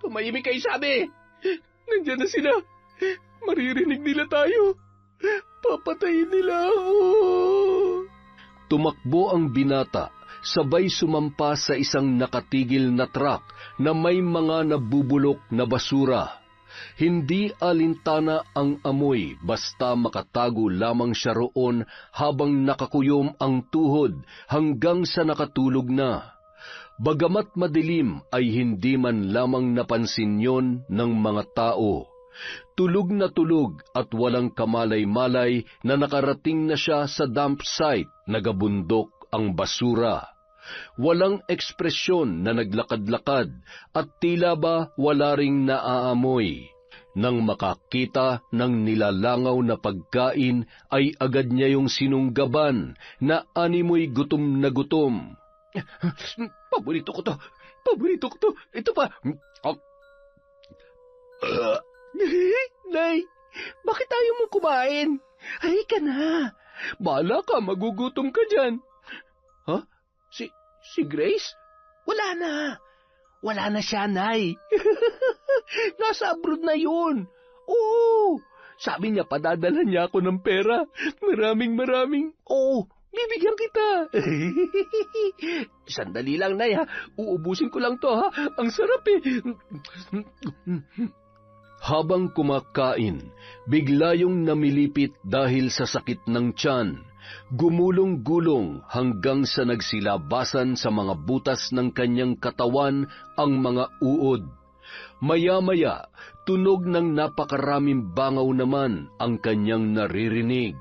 Tumahimik kayo, sabi! Nandiyan na sila! Maririnig nila tayo! Papatayin nila ako! Tumakbo ang binata, sabay sumampa sa isang nakatigil na truck na may mga nabubulok na basura. Hindi alintana ang amoy basta makatago lamang siya roon habang nakakuyom ang tuhod hanggang sa nakatulog na. Bagamat madilim ay hindi man lamang napansin yon ng mga tao. Tulog na tulog at walang kamalay-malay na nakarating na siya sa dump site, nagabundok ang basura. Walang ekspresyon na naglakad-lakad at tila ba wala ring naaamoy. Nang makakita ng nilalangaw na pagkain ay agad niya yung sinunggaban na animoy gutom na gutom. Paborito ko to! Paborito ko to! Ito pa! Nay, bakit tayo mo kumain? Ay ka na. Bahala ka, magugutom ka dyan. Ha? Si Grace? Wala na. Wala na siya, Nay. Nasa abroad na yun. Oo. Sabi niya, padadala niya ako ng pera. Maraming. Oo, bibigyan kita. Sandali lang, Nay, ha. Uubusin ko lang to, ha. Ang sarap eh. Habang kumakain, bigla yung namilipit dahil sa sakit ng tiyan. Gumulong-gulong hanggang sa nagsilabasan sa mga butas ng kanyang katawan ang mga uod. Maya-maya, tunog ng napakaraming bangaw naman ang kanyang naririnig.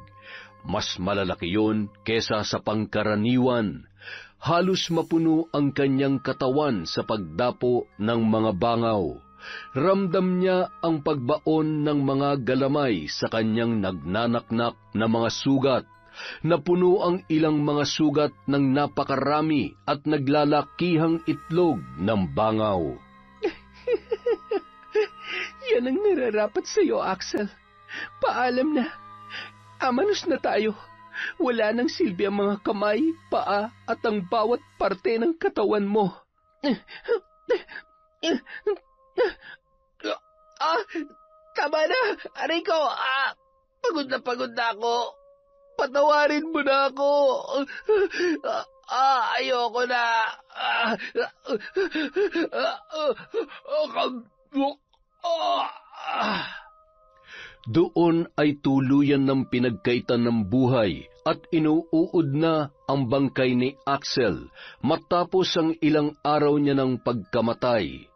Mas malalaki yon kesa sa pangkaraniwan. Halos mapuno ang kanyang katawan sa pagdapo ng mga bangaw. Ramdam niya ang pagbaon ng mga galamay sa kanyang nagnanaknak na mga sugat. Napuno ang ilang mga sugat ng napakarami at naglalakihang itlog ng bangaw. Yan ang nararapat sa iyo, Axel. Paalam na. Amanos na tayo. Wala nang silbi ang mga kamay, paa at ang bawat parte ng katawan mo. Tama na, Rico. Pagod na ako. Patawarin mo na ako. Ayoko na. Doon ay tuluyan ng pinagkaitan ng buhay at inuuod na ang bangkay ni Axel matapos ang ilang araw niya ng pagkamatay.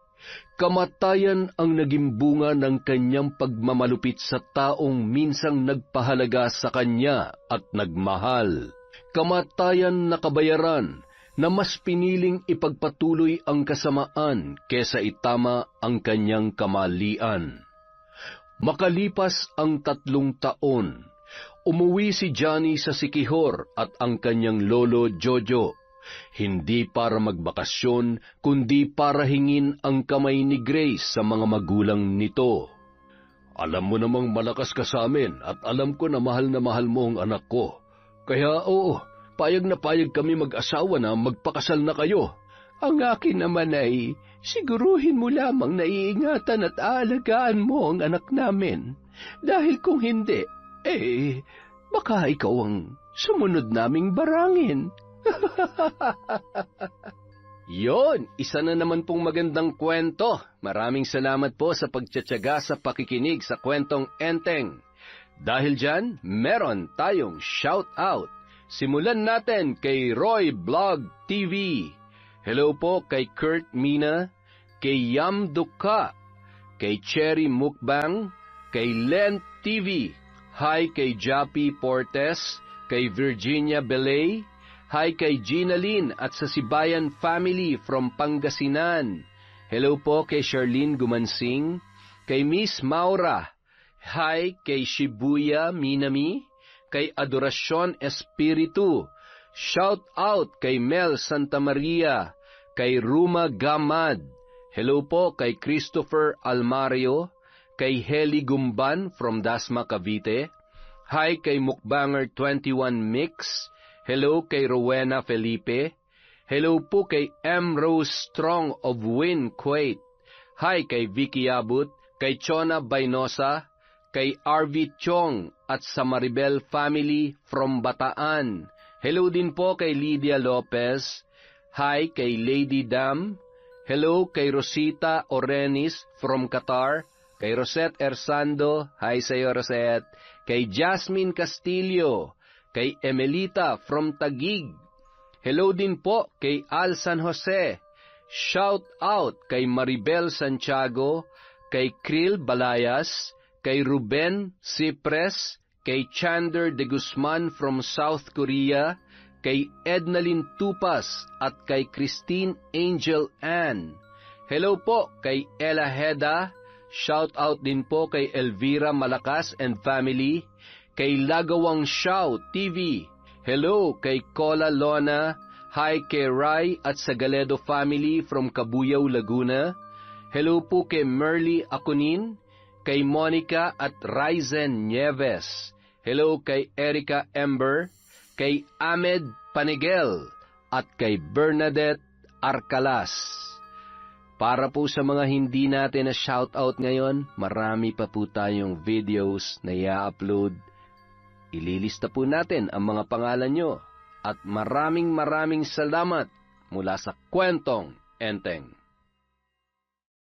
Kamatayan ang naging bunga ng kanyang pagmamalupit sa taong minsang nagpahalaga sa kanya at nagmahal. Kamatayan na kabayaran na mas piniling ipagpatuloy ang kasamaan kesa itama ang kanyang kamalian. Makalipas ang 3 taon, umuwi si Johnny sa Siquijor at ang kanyang lolo Jojo. Hindi para magbakasyon, kundi para hingin ang kamay ni Grace sa mga magulang nito. Alam mo namang malakas ka sa amin at alam ko na mahal mo ang anak ko. Kaya oo, payag na payag kami mag-asawa na magpakasal na kayo. Ang akin naman ay, siguruhin mo lamang na iingatan at aalagaan mo ang anak namin. Dahil kung hindi, baka ikaw ang sumunod naming barangin. Yon, isa na naman pong magandang kwento. Maraming salamat po sa pagtsatsaga sa pakikinig sa kwentong Enteng. Dahil dyan, meron tayong shout-out. Simulan natin kay Roy Vlog TV. Hello po kay Kurt Mina, kay Yam Duka, kay Cherry Mukbang, kay Len TV. Hi kay Jappy Portes, kay Virginia Belay. Hi kay Gina Lynn at sa Sibayan family from Pangasinan. Hello po kay Charlene Gumansing, kay Miss Maura. Hi kay Shibuya Minami, kay Adoracion Espiritu. Shout out kay Mel Santa Maria, kay Ruma Gamad. Hello po kay Christopher Almario, kay Heli Gumban from Dasma, Cavite. Hi kay Mukbanger 21 Mix. Hello kay Rowena Felipe. Hello po kay M. Rose Strong of Win, Kuwait. Hi kay Vicky Abut, kay Chona Bainosa, kay RV Chong at sa Maribel family from Bataan. Hello din po kay Lydia Lopez. Hi kay Lady Dam. Hello kay Rosita Orenis from Qatar. Kay Rosette Ersando. Hi sa iyo, Rosette. Kay Jasmine Castillo. Kay Emelita from Taguig. Hello din po kay Al San Jose. Shout out kay Maribel Santiago, kay Krill Balayas, kay Ruben Cipres, kay Chander de Guzman from South Korea, kay Ednalyn Tupas at kay Christine Angel Ann. Hello po kay Ella Heda. Shout out din po kay Elvira Malakas and family, kay Lagawang Shaw TV. Hello kay Cola Lona. Hi kay Rai at sa Galedo family from Cabuyao, Laguna. Hello po kay Merly Akunin, kay Monica at Ryzen Nieves. Hello kay Erica Ember, kay Ahmed Panigel at kay Bernadette Arcalas. Para po sa mga hindi natin na shoutout ngayon, marami pa po tayong videos na i-upload. Ililista po natin ang mga pangalan nyo at maraming salamat mula sa Kwentong Enteng.